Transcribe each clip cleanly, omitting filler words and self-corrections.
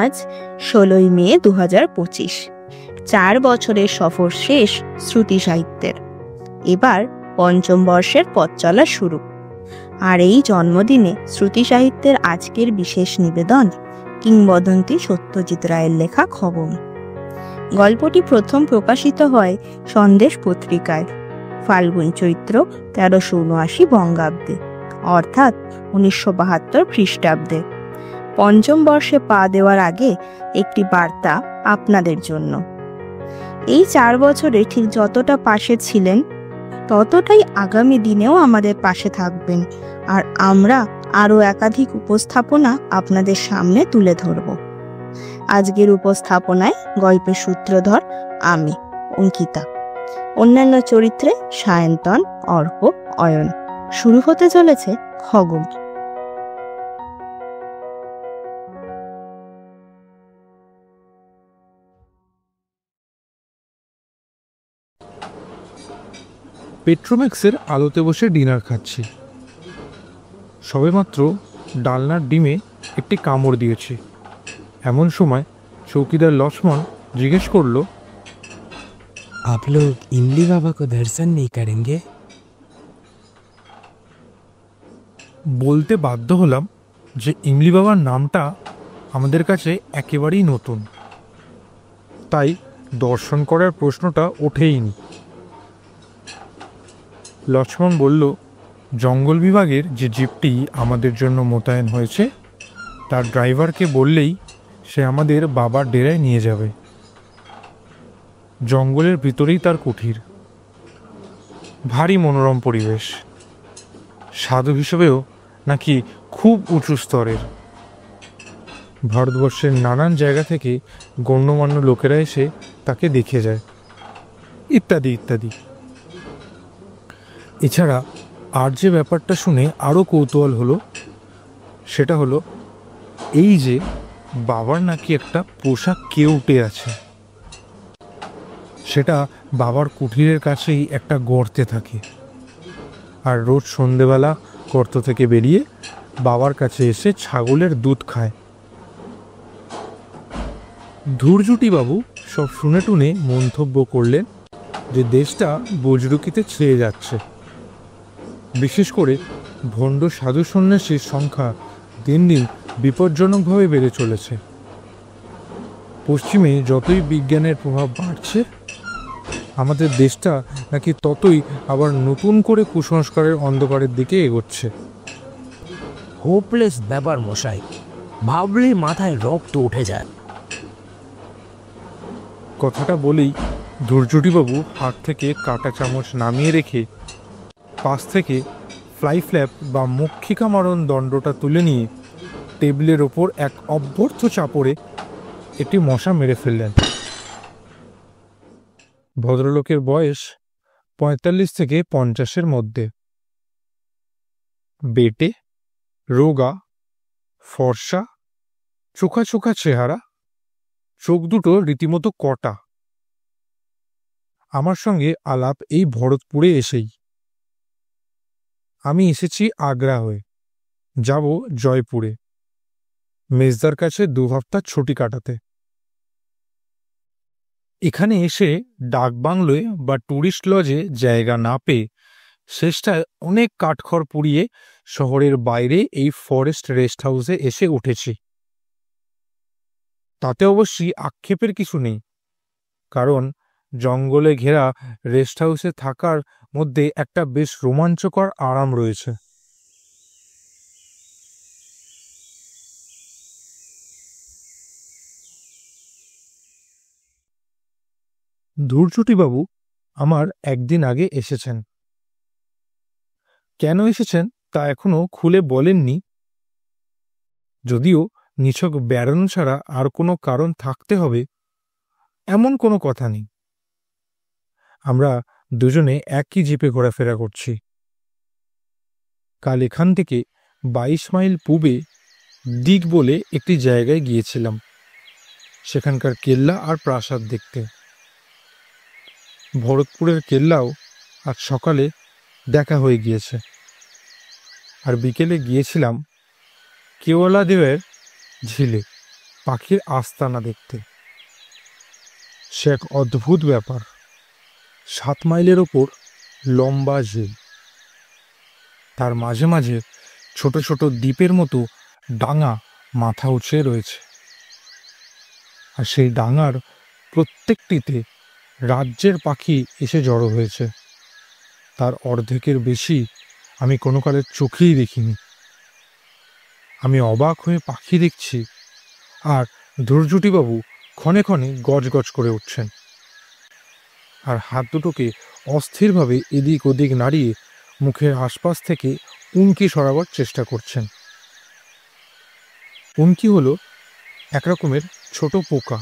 আজ ১৬ই মে ২০২৫। ৪ বছরের সফর শেষ শ্রুতি সাহিত্যের। এবার পঞ্চম বর্ষের পথ চলা শুরু। আর এই জন্মদিনে শ্রুতি সাহিত্যের আজকের বিশেষ নিবেদন কিংবদন্তি সত্যজিৎ রায়ের লেখা খগন। গল্পটি প্রথম প্রকাশিত হয় সন্দেশ পত্রিকায় ফাল্গুন চৈত্র ১৩৭৯ বঙ্গাব্দে, অর্থাৎ ১৯৭২ খ্রিস্টাব্দে। পঞ্চম বর্ষে পা দেওয়ার আগে একটি বার্তা আপনাদের জন্য। এই ৪ বছরে ঠিক যতটা পাশে ছিলেন, ততটাই আগামী দিনেও আমাদের পাশে থাকবেন। আর আমরা আরও একাধিক উপস্থাপনা আপনাদের সামনে তুলে ধরব। আজকের উপস্থাপনায় গল্পের সূত্রধর আমি, অঙ্কিতা। অন্যান্য চরিত্রে সায়ন্তন, অর্ক, অয়ন। শুরু হতে চলেছে খগন। পেট্রোম্যাক্সের আলোতে বসে ডিনার খাচ্ছি। সবেমাত্র ডালনার ডিমে একটি কামড় দিয়েছি। এমন সময় চৌকিদার লক্ষ্মণ জিজ্ঞেস করলো, आप लोग इमली बाबा को दर्शन नहीं करेंगे? বলতে বাধ্য হলাম যে ইমলি বাবার নামটা আমাদের কাছে একেবারেই নতুন, তাই দর্শন করার প্রশ্নটা ওঠেইনি। লক্ষ্মণ বলল, জঙ্গল বিভাগের যে জিপটি আমাদের জন্য মোতায়েন হয়েছে, তার ড্রাইভারকে বললেই সে আমাদের বাবার ডেরায় নিয়ে যাবে। জঙ্গলের ভিতরেই তার কুঠির। ভারী মনোরম পরিবেশ, সাধু হিসেবেও নাকি খুব উঁচু স্তরের। ভারতবর্ষের নানান জায়গা থেকে গণ্যমান্য লোকেরা এসে তাকে দেখে যায়, ইত্যাদি ইত্যাদি। এছাড়া আর যে ব্যাপারটা শুনে আরও কৌতূহল হলো, সেটা হলো এই যে বাবার নাকি একটা পোষা কেউটে আছে। সেটা বাবার কুঠিরের কাছেই একটা গর্তে থাকে, আর রোজ সন্ধেবেলা গর্ত থেকে বেরিয়ে বাবার কাছে এসে ছাগলের দুধ খায়। ধূর্জুটিবাবু সব শুনে টুনে মন্তব্য করলেন যে দেশটা বজরুকিতে ছেয়ে যাচ্ছে। বিশেষ করে ভণ্ড সাধু সন্ন্যাসীর সংখ্যা দিন দিন বিপজ্জনকভাবে বেড়ে চলেছে। পশ্চিমে যতই বিজ্ঞানের প্রভাব বাড়ছে, আমাদের দেশটা নাকি ততই আবার নতুন করে কুসংস্কারের অন্ধকারের দিকে এগোচ্ছে। হোপলেস ব্যাপার মশাই, ভাবলেই মাথায় রক্ত উঠে যায়। কথাটা বলেই ধূর্জটিবাবু হাত থেকে কাঁটা চামচ নামিয়ে রেখে পাশ থেকে ফ্লাই ফ্ল্যাপ বা মক্ষিকা মারণ দণ্ডটা তুলে নিয়ে টেবিলের ওপর এক অভ্যর্থ চাপড়ে একটি মশা মেরে ফেললেন। ভদ্রলোকের বয়স ৪৫ থেকে ৫০-এর মধ্যে। বেটে, রোগা, ফর্সা, চোখা চোখা চেহারা, চোখ দুটো রীতিমতো কটা। আমার সঙ্গে আলাপ এই ভরতপুরে এসেই। আমি এসেছি আগ্রা হয়ে, যাব জয়পুরে, মেজদার কাছে ২ হপ্তাহ ছুটি কাটাতে। এখানে এসে ডাকবাংলোয় বা ট্যুরিস্ট লজে জায়গা না পেয়ে শেষটায় অনেক কাঠখড় পুড়িয়ে শহরের বাইরে এই ফরেস্ট রেস্ট হাউসে এসে উঠেছি। তাতে অবশ্যই আক্ষেপের কিছু নেই, কারণ জঙ্গলে ঘেরা রেস্ট হাউসে থাকার মধ্যে একটা বেশ রোমাঞ্চকর আরাম রয়েছে। ধূর্জটিবাবু আমার একদিন আগে এসেছেন। কেন এসেছেন তা এখনো খুলে বলেননি, যদিও নিছক বেড়ানো ছাড়া আর কোনো কারণ থাকতে হবে এমন কোনো কথা নেই। আমরা দুজনে একই জিপে ঘোরাফেরা করছি। কাল এখান থেকে ২২ মাইল পূবে দিক বলে একটি জায়গায় গিয়েছিলাম, সেখানকার কেল্লা আর প্রাসাদ দেখতে। ভরতপুরের কেল্লাও আজ সকালে দেখা হয়ে গিয়েছে। আর বিকেলে গিয়েছিলাম কেওয়ালাদেবের ঝিলে, পাখির আস্তানা দেখতে। সে এক অদ্ভুত ব্যাপার। 7 মাইলের ওপর লম্বা ঝিল, তার মাঝে মাঝে ছোট ছোট দ্বীপের মতো ডাঙা মাথা উঁচিয়ে রয়েছে, আর সেই ডাঙার প্রত্যেকটিতে রাজ্যের পাখি এসে জড়ো হয়েছে। তার অর্ধেকের বেশি আমি কোনো কালের চোখেই দেখিনি। আমি অবাক হয়ে পাখি দেখছি, আর দুর্জুটিবাবু ক্ষণে ক্ষণে গজগজ করে উঠছেন, আর হাত দুটোকে অস্থিরভাবে এদিক ওদিক নাড়িয়ে মুখের আশপাশ থেকে উনকি সরাবার চেষ্টা করছেন। উনকি হলো এক রকমের ছোট পোকা,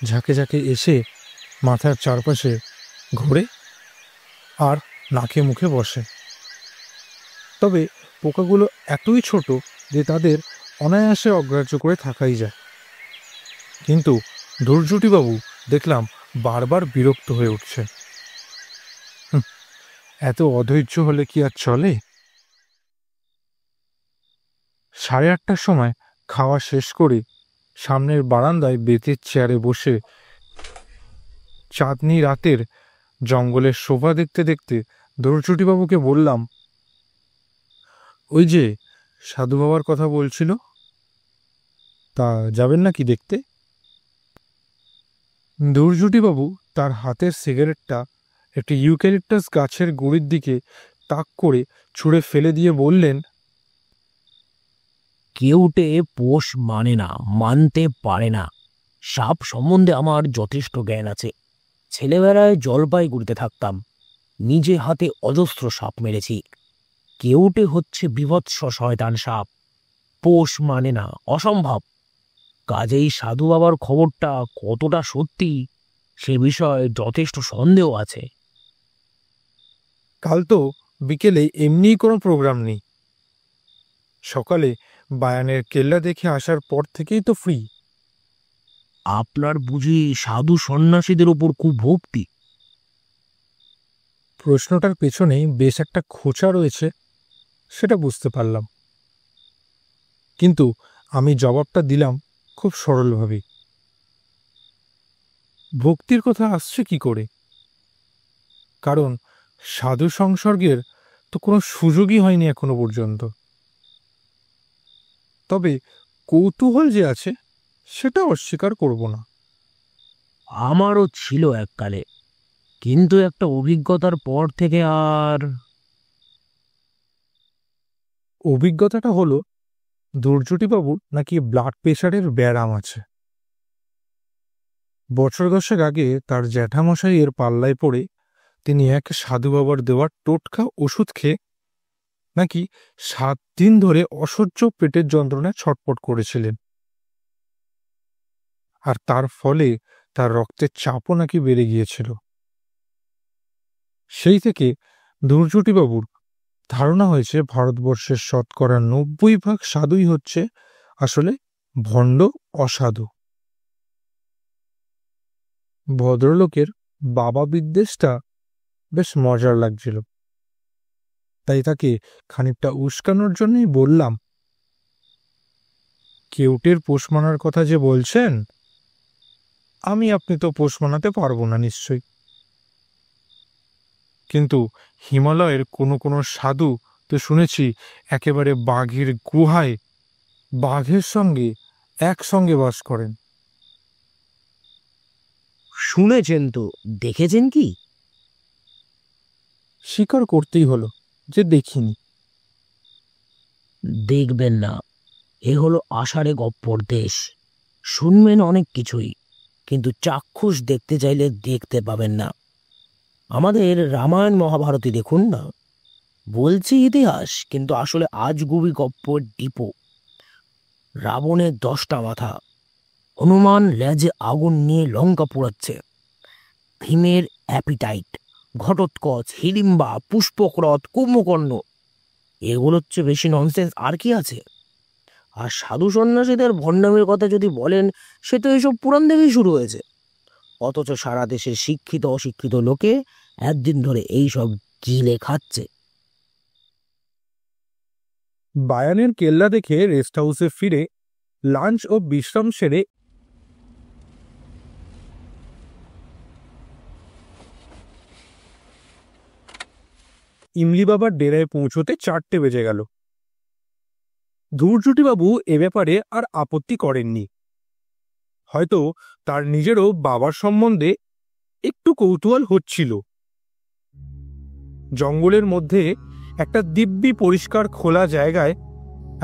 ঝাঁকে ঝাঁকে এসে মাথার চারপাশে ঘোরে আর নাকে মুখে বসে। তবে পোকাগুলো এতই ছোট যে তাদের অনায়াসে অগ্রাহ্য করে থাকাই যায়। কিন্তু দুর্জুটিবাবু দেখলাম বারবার বিরক্ত হয়ে উঠছে। এত অধৈর্য হলে কি আর চলে? 8:30টার সময় খাওয়া শেষ করে সামনের বারান্দায় বেতের চেয়ারে বসে চাঁদনি রাতের জঙ্গলের শোভা দেখতে দেখতে দুর্জুটিবাবুকে বললাম, ওই যে সাধু বাবার কথা বলছিল, তা যাবেন নাকি দেখতে? দুর্জুটিবাবু তার হাতের সিগারেটটা একটি ইউক্যালিপটাস গাছের গুঁড়ির দিকে তাক করে ছুঁড়ে ফেলে দিয়ে বললেন, কেউটে পোষ মানে না, মানতে পারে না। সাপ সম্বন্ধে আমার যথেষ্ট জ্ঞান আছে। ছেলেবেলায় জলপাইগুড়িতে থাকতাম, নিজে হাতে অজস্র সাপ মেরেছি। কেউটে হচ্ছে বিভৎস শয়তান সাপ, পোষ মানে না, অসম্ভব। কাজেই সাধু বাবার খবরটা কতটা সত্যি সে বিষয়ে যথেষ্ট সন্দেহ আছে। কাল তো বিকেলে এমনিই কোনো প্রোগ্রাম নেই, সকালে বায়ানের কেল্লা দেখে আসার পর থেকেই তো ফ্রি। আপনার বুঝি সাধু সন্ন্যাসীদের ওপর খুব ভক্তি? প্রশ্নটার পেছনে বেশ একটা খোঁচা রয়েছে, সেটা বুঝতে পারলাম, কিন্তু আমি জবাবটা দিলাম খুব সরলভাবে। ভক্তির কথা আসছে কি করে? কারণ সাধু সংসর্গের তো কোনো সুযোগই হয়নি এখনো পর্যন্ত। তবে কৌতূহল যে আছে সেটা অস্বীকার করব না। আমারও ছিল এককালে, কিন্তু একটা অভিজ্ঞতার পর থেকে আর। অভিজ্ঞতাটা হলো দুর্জুটিবাবুর নাকি ব্লাড প্রেশারের ব্যারাম আছে। বছর 10 আগে তার জ্যাঠামশাইয়ের পাল্লায় পড়ে তিনি এক সাধু বাবার দেওয়ার টোটকা ওষুধ খেয়ে নাকি 7 দিন ধরে অসহ্য পেটের যন্ত্রণায় ছটপট করেছিলেন, আর তার ফলে তার রক্তের চাপও নাকি বেড়ে গিয়েছিল। সেই থেকে দুর্জুটিবাবুর ধারণা হয়েছে ভারতবর্ষের 90% সাধুই হচ্ছে আসলে ভণ্ড, অসাধু। ভদ্রলোকের বাবা বিদ্বেষটা বেশ মজার লাগছিল, তাই তাকে খানিকটা উস্কানোর জন্যই বললাম, কেউটের পোষ মানার কথা যে বলছেন, আপনি তো পোষ মানাতে পারবো না নিশ্চয়ই, কিন্তু হিমালয়ের কোনো কোনো সাধু তো শুনেছি একেবারে বাঘের গুহায় বাঘের সঙ্গে একসঙ্গে বাস করেন। শুনেছেন তো, দেখেছেন কি? স্বীকার করতেই হলো যে দেখিনি। দেখবেন না, এ হলো আষাঢ়ে গপ্পর দেশ। শুনবেন অনেক কিছুই, কিন্তু চাক্ষুষ দেখতে চাইলে দেখতে পাবেন না। আমাদের রামায়ণ মহাভারতী দেখুন না। বলছি ইতিহাস, কিন্তু আসলে আজগুবি গপ্পর ডিপো। রাবণের 10টা মাথা, হনুমান লেজে আগুন নিয়ে লঙ্কা পোড়াচ্ছে, ভীমের অ্যাপিটাইট, ঘটোৎকচ, হিড়িম্বা, পুষ্পক্রত, কুম্ভকর্ণ, এগুলো হচ্ছে বেশি ননসেন্স আর কি আছে? আর সাধু সন্ন্যাসীদের ভণ্ডামির কথা যদি বলেন, সে তো এসব পুরাণ থেকেই শুরু হয়েছে। অথচ সারা দেশের শিক্ষিত অশিক্ষিত লোকে একদিন ধরে এইসব গিলে খাচ্ছে। বায়ানের কেল্লা দেখে রেস্ট হাউসে ফিরে লাঞ্চ ও বিশ্রাম সেরে ইমলি বাবার ডেরায় পৌঁছতে 4টে বেজে গেল। ধূর্যটিবাবু এ ব্যাপারে আর আপত্তি করেননি। হয়তো তার নিজেরও বাবার সম্বন্ধে একটু কৌতূহল হচ্ছিল। জঙ্গলের মধ্যে একটা দিব্যি পরিষ্কার খোলা জায়গায়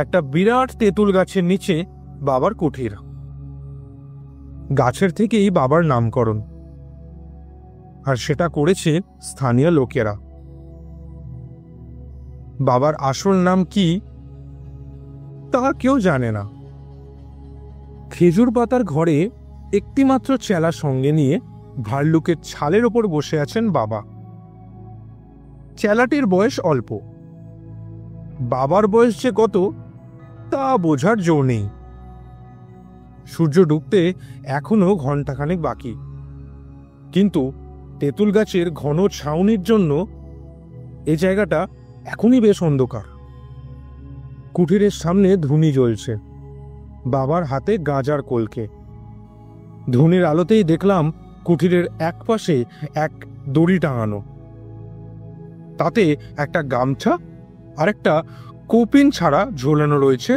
একটা বিরাট তেঁতুল গাছের নিচে বাবার কুঠির। গাছের থেকেই বাবার নামকরণ, আর সেটা করেছে স্থানীয় লোকেরা। বাবার আসল নাম কি তা কেউ জানে না। খেজুর পাতার ঘরে একটিমাত্র চেলা সঙ্গে নিয়ে ভাল্লুকের ছালের ওপর বসে আছেন বাবা। চেলাটির বয়স অল্প, বাবার বয়স যে কত তা বোঝার জো নেই। সূর্য ডুবতে এখনো ঘণ্টাখানেক বাকি, কিন্তু তেঁতুল গাছের ঘন ছাউনির জন্য এ জায়গাটা এখনই বেশ অন্ধকার। কুঠিরের সামনে ধুনি জ্বলছে, বাবার হাতে গাঁজার কলকে। ধুনির আলোতেই দেখলাম কুঠিরের এক পাশে এক দড়ি টাঙানো, তাতে একটা গামছা আর একটা কৌপিন ছাড়া ঝোলানো রয়েছে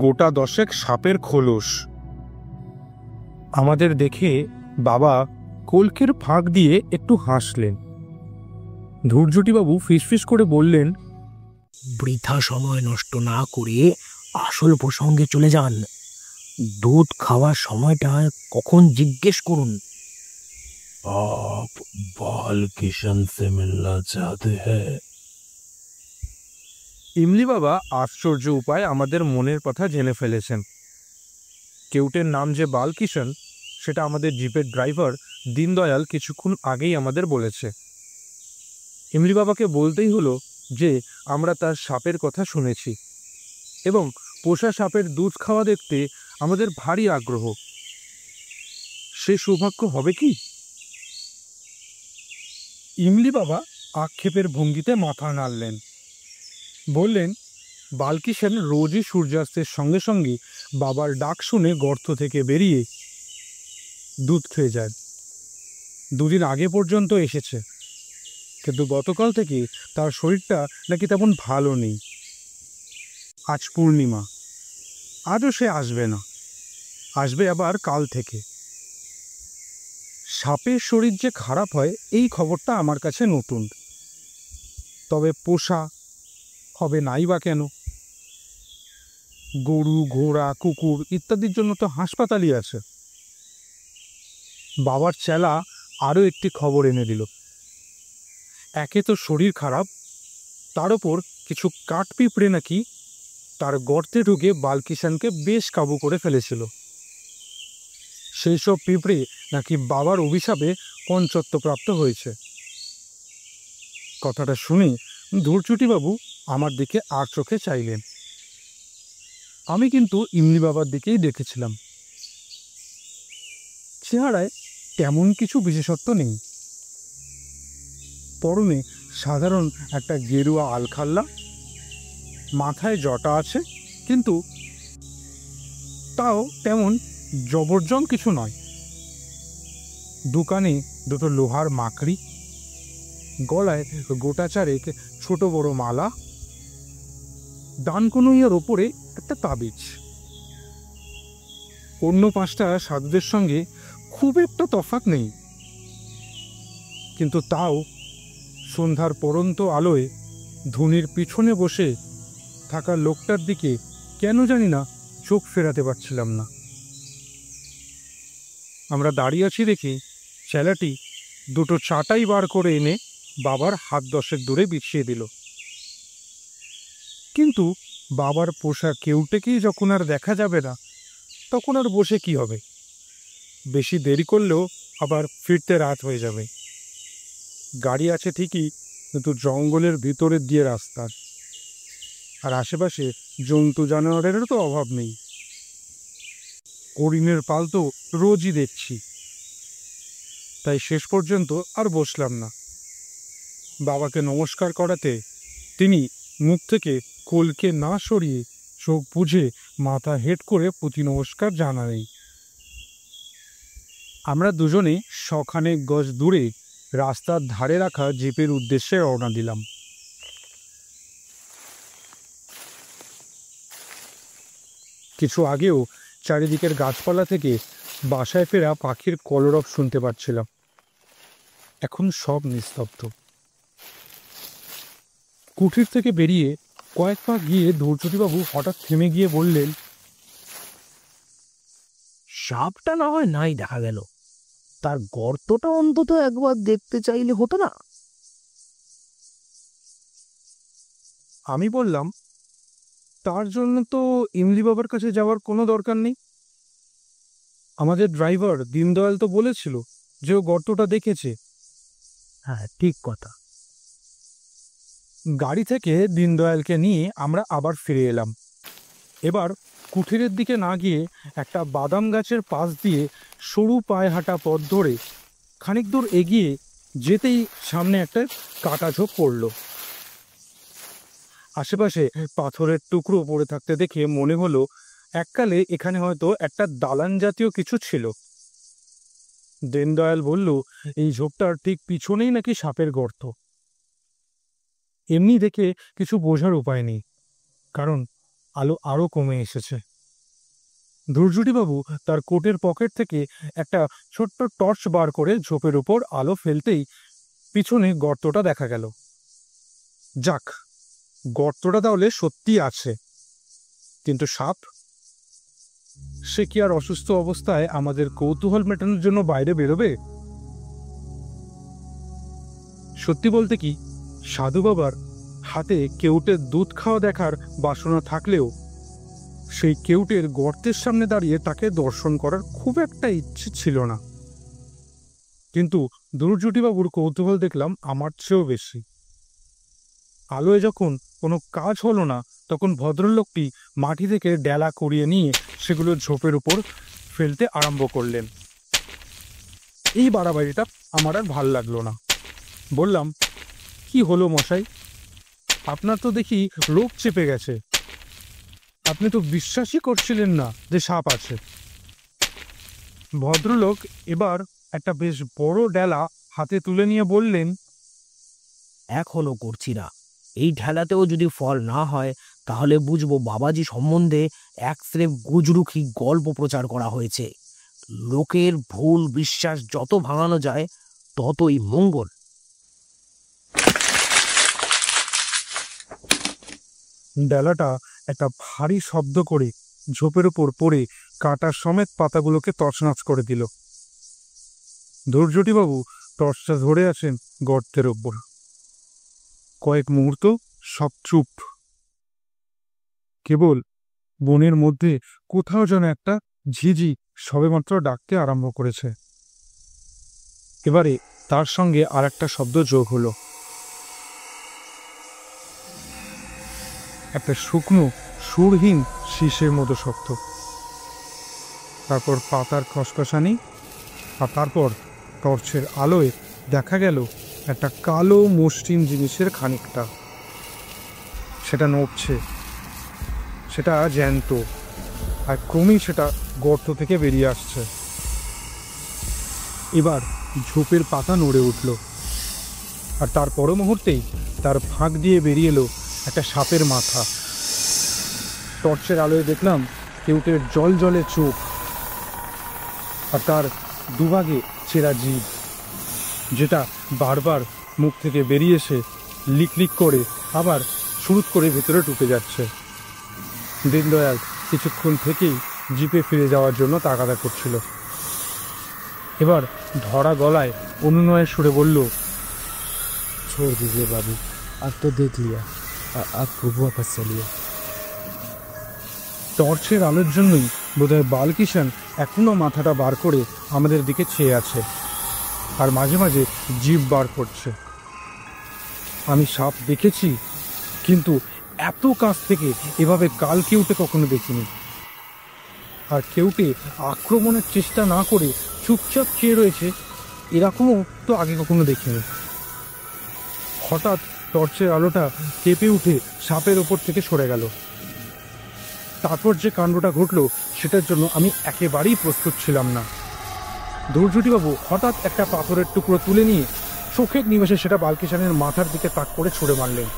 গোটা 10 সাপের খোলস। আমাদের দেখে বাবা কলকের ফাঁক দিয়ে একটু হাসলেন। ধূর্যটিবাবু ফিসফিস করে বললেন, বৃথা সময় নষ্ট না করে আসল প্রসঙ্গে চলে যান। দুধ খাওয়ার সময়টা কখন জিজ্ঞেস করুন। आप बालकिशन से मिलना चाहते हैं? ইমলি বাবা আশ্চর্য উপায় আমাদের মনের কথা জেনে ফেলেছেন। কেউটের নাম যে বালকিষণ, সেটা আমাদের জিপের ড্রাইভার দীনদয়াল কিছুক্ষণ আগেই আমাদের বলেছে। ইমলি বাবাকে বলতেই হলো যে আমরা তার সাপের কথা শুনেছি এবং পোষা সাপের দুধ খাওয়া দেখতে আমাদের ভারী আগ্রহ। সে সৌভাগ্য হবে কি? ইমলি বাবা আক্ষেপের ভঙ্গিতে মাথা নাড়লেন, বললেন, বালকিষণ রোজই সূর্যাস্তের সঙ্গে সঙ্গে বাবার ডাক শুনে গর্ত থেকে বেরিয়ে দুধ খেয়ে যায়। দুদিন আগে পর্যন্ত এসেছে, কিন্তু গতকাল থেকে তার শরীরটা নাকি তেমন ভালো নেই। আজ পূর্ণিমা, আজও সে আসবে না, আসবে আবার কাল থেকে। সাপের শরীর যে খারাপ হয় এই খবরটা আমার কাছে নতুন, তবে পোষা হবে নাই বা কেন? গরু, ঘোড়া, কুকুর ইত্যাদির জন্য তো হাসপাতালই আছে। বাবার চেলা আরও একটি খবর এনে দিল। একে তো শরীর খারাপ, তার ওপর কিছু কাঠপিঁপড়ে নাকি তার গর্তে ঢুকে বালকিষণকে বেশ কাবু করে ফেলেছিল। সেই সব পিঁপড়ে নাকি বাবার অভিশাপে পঞ্চত্বপ্রাপ্ত হয়েছে। কথাটা শুনে ধূর্যটিবাবু আমার দিকে আর চোখে চাইলেন। আমি কিন্তু ইমলি বাবার দিকেই দেখেছিলাম। চেহারায় তেমন কিছু বিশেষত্ব নেই, পরনে সাধারণ একটা গেরুয়া আলখাল্লা, মাথায় জটা আছে, কিন্তু তাও তেমন জবরজং কিছু নয়। দোকানে দুটো লোহার মাকড়ি, গলায় গোটা চারেক ছোট বড় মালা, ডানকনুইয়ের ওপরে একটা তাবিজ। অন্য 5টা সাধুদের সঙ্গে খুব একটা তফাৎ নেই, কিন্তু তাও সন্ধ্যার পরন্ত আলোয় ধুনির পিছনে বসে থাকা লোকটার দিকে কেন জানি না চোখ ফেরাতে পারছিলাম না। আমরা দাঁড়িয়ে আছি দেখে ছেলেটি দুটো চাটাই বার করে এনে বাবার হাত 10 দূরে বিছিয়ে দিল। কিন্তু বাবার পোষা কেউটেকেই যখন আর দেখা যাবে না, তখন আর বসে কি হবে? বেশি দেরি করলেও আবার ফিরতে রাত হয়ে যাবে। গাড়ি আছে ঠিকই, কিন্তু জঙ্গলের ভিতরের দিয়ে রাস্তা, আর আশেপাশে জন্তু জানোয়ারেরও তো অভাব নেই। হরিণের পাল তো রোজই দেখছি। তাই শেষ পর্যন্ত আর বসলাম না। বাবাকে নমস্কার করাতে তিনি মুখ থেকে কলকে না সরিয়ে চোখ বুজে মাথা হেট করে প্রতি নমস্কার জানালেই আমরা দুজনে শখানেক গজ দূরে রাস্তার ধারে রাখা জিপের উদ্দেশ্যে রওনা দিলাম। কিছু আগেও চারিদিকের গাছপালা থেকে বাসায় ফেরা পাখির কলরব শুনতে পাচ্ছিলাম। এখন সব নিস্তব্ধ। কুঠির থেকে বেরিয়ে কয়েক পা গিয়ে ধূর্যটিবাবু হঠাৎ থেমে গিয়ে বললেন, সাপটা না হয় নাই দেখা গেল, তার গর্তটা অন্তত একবার দেখতে চাইলে হতো না? আমি বললাম, তার জন্য তো ইমলি বাবার কাছে যাওয়ার কোনো দরকার নেই। আমাদের ড্রাইভার দীনদয়াল তো বলেছিল যে ও গর্তটা দেখেছে। হ্যাঁ, ঠিক কথা। গাড়ি থেকে দীনদয়ালকে নিয়ে আমরা আবার ফিরে এলাম। এবার কুঠিরের দিকে না গিয়ে একটা বাদাম গাছের পাশ দিয়ে সরু পায়ে হাঁটা পথ ধরে খানিক দূর এগিয়ে যেতেই সামনে একটা কাটা ঝোপ পড়ল। আশেপাশে পাথরের টুকরো পড়ে থাকতে দেখে মনে হলো এককালে এখানে হয়তো একটা দালান জাতীয় কিছু ছিল। দীনদয়াল বলল, এই ঝোপটার ঠিক পিছনেই নাকি সাপের গর্ত। এমনি দেখে কিছু বোঝার উপায় নেই, কারণ আলো আরো কমে এসেছে। ধূর্যটিবাবু তার কোটের পকেট থেকে একটা ছোট্ট টর্চ বার করে ঝোপের উপর আলো ফেলতেই পিছনে গর্তটা দেখা গেল। যাক, গর্তটা তাহলে সত্যি আছে, কিন্তু সাপ? সে কি আর অসুস্থ অবস্থায় আমাদের কৌতূহল মেটানোর জন্য বাইরে বেরোবে? সত্যি বলতে কি, সাধু বাবার হাতে কেউটের দুধ খাওয়া দেখার বাসনা থাকলেও সেই কেউটের গর্তের সামনে দাঁড়িয়ে তাকে দর্শন করার খুব একটা ইচ্ছে ছিল না। কিন্তু ধূর্যটিবাবুর কৌতূহল দেখলাম আমার চেয়েও বেশি। আলোয় যখন কোনো কাজ হলো না, তখন ভদ্রলোকটি মাটি থেকে ডেলা করিয়ে নিয়ে সেগুলো ঝোপের উপর ফেলতে আরম্ভ করলেন। এই বাড়াবাড়িটা আমার আর ভাল লাগলো না। বললাম, কি হলো মশাই, আপনার তো দেখি রোগ চেপে গেছে। আপনি তো বিশ্বাসই করছিলেন না যে সাপ আছে। ভদ্রলোক এবার একটা বেশ বড় ডেলা হাতে তুলে নিয়ে বললেন, এখনো করছি না। এই ঢেলাতেও যদি ফল না হয়, তাহলে বুঝবো বাবাজি সম্বন্ধে এক স্রেফ গুজরুখি গল্প প্রচার করা হয়েছে। লোকের ভুল বিশ্বাস যত ভাঙানো যায় ততই মঙ্গল। ডেলাটা একটা ভারী শব্দ করে ঝোপের উপর পড়ে কাঁটা সমেত পাতাগুলোকে তছনছ করে দিল। ধূর্যটিবাবু টর্চটা ধরে আছেন গর্তের ওপর। কয়েক মুহূর্ত সব চুপ। কেবল বনের মধ্যে কোথাও যেন একটা ঝিঝি সবেমাত্র ডাকতে আরম্ভ করেছে। এবারে তার সঙ্গে আর একটা শব্দ যোগ হলো, একটা শুকনো সুরহীন শীষের মতো শব্দ। তারপর পাতার খসখসানি, আর তারপর টর্চের আলোয় দেখা গেল একটা কালো মসৃণ জিনিসের খানিকটা। সেটা নড়ছে, সেটা জ্যান্ত, আর ক্রমেই সেটা গর্ত থেকে বেরিয়ে আসছে। এবার ঝোপের পাতা নড়ে উঠল, আর তার পর মুহূর্তেই তার ফাঁক দিয়ে বেরিয়ে এলো একটা সাপের মাথা। টর্চের আলোয় দেখলাম কেউটের জল জলে চোখ, আর তার দুভাগে ছেঁড়া জিভ, যেটা বারবার মুখ থেকে বেরিয়ে এসে লিকলিক করে আবার শুরুত করে ভেতরে ঢুকে যাচ্ছে। দীনদয়াল কিছুক্ষণ থেকেই জিপে ফিরে যাওয়ার জন্য তাগাদা করছিল। এবার ধরা গলায় অনুনয়ের সুরে বলল, छोड़ दीजिए बाबू, अब तो देख लिया, अब वापस चलिए। টর্চের আলোর জন্যই বোধহয় বালকিষাণ এখনো মাথাটা বার করে আমাদের দিকে চেয়ে আছে, আর মাঝে মাঝে জিভ বার করছে। আমি সাপ দেখেছি, কিন্তু এত কাছ থেকে এভাবে কাল কেউটে কখনো দেখিনি। আর কেউটে আক্রমণের চেষ্টা না করে চুপচাপ চেয়ে রয়েছে, এরকমও তো আগে কখনো দেখিনি। হঠাৎ টর্চের আলোটা কেঁপে উঠে সাপের ওপর থেকে সরে গেল। তারপর যে কাণ্ডটা ঘটল সেটার জন্য আমি একেবারেই প্রস্তুত ছিলাম না। দুর্জটিবাবু হঠাৎ একটা পাথরের টুকরো তুলে নিয়ে চোখের নিমেষে সেটা বালকিশানের মাথার দিকে তাক করে ছুঁড়ে মারলেন।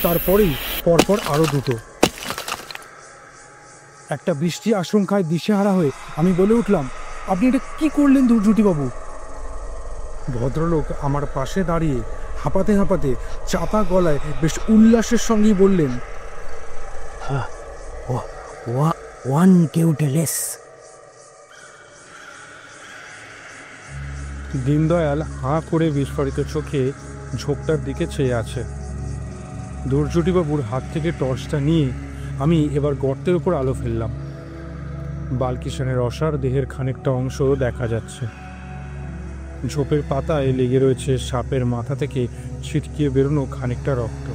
তারপরেই পরপর আরো দুটো। একটা বৃষ্টি আশঙ্কায় দিশেহারা হয়ে আমি বলে উঠলাম, আপনি এটা কি করলেন দুর্জটিবাবু? ভদ্রলোক আমার পাশে দাঁড়িয়ে হাঁপাতে হাঁপাতে চাপা গলায় বেশ উল্লাসের সঙ্গেই বললেন, ওয়ান কেউটে লেস। দীনদয়াল হাঁ করে বিস্ফারিত চোখে ঝোপটার দিকে চেয়ে আছে। দুর্জটিবাবুর হাত থেকে টর্চটা নিয়ে আমি এবার গর্তের উপর আলো ফেললাম। বালকিশানের অসার দেহের খানিকটা অংশ দেখা যাচ্ছে। ঝোপের পাতায় লেগে রয়েছে সাপের মাথা থেকে ছিটকিয়ে বেরোনো খানিকটা রক্ত।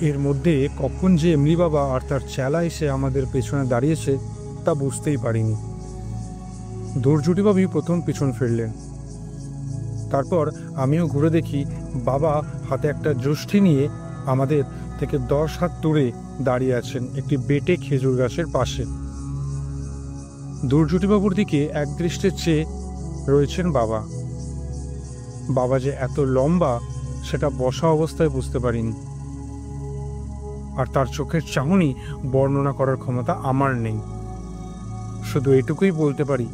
এর মধ্যে কখন যে এমলি বাবা আর তার চেলা এসে আমাদের পেছনে দাঁড়িয়েছে তা বুঝতেই পারিনি। দুর্জটিবাবুই প্রথম পিছন ফিরলেন। তারপর আমিও ঘুরে দেখি বাবা হাতে একটা যষ্টি নিয়ে আমাদের থেকে 10 হাত দূরে দাঁড়িয়ে আছেন একটি বেটে খেজুর গাছের পাশে। দুর্জটিবাবুর দিকে একদৃষ্টে চেয়ে রয়েছেন বাবা। বাবা যে এত লম্বা সেটা বসা অবস্থায় বুঝতে পারিনি, আর তার চোখের চাহনি বর্ণনা করার ক্ষমতা আমার নেই। শুধু এটুকুই বলতে পারি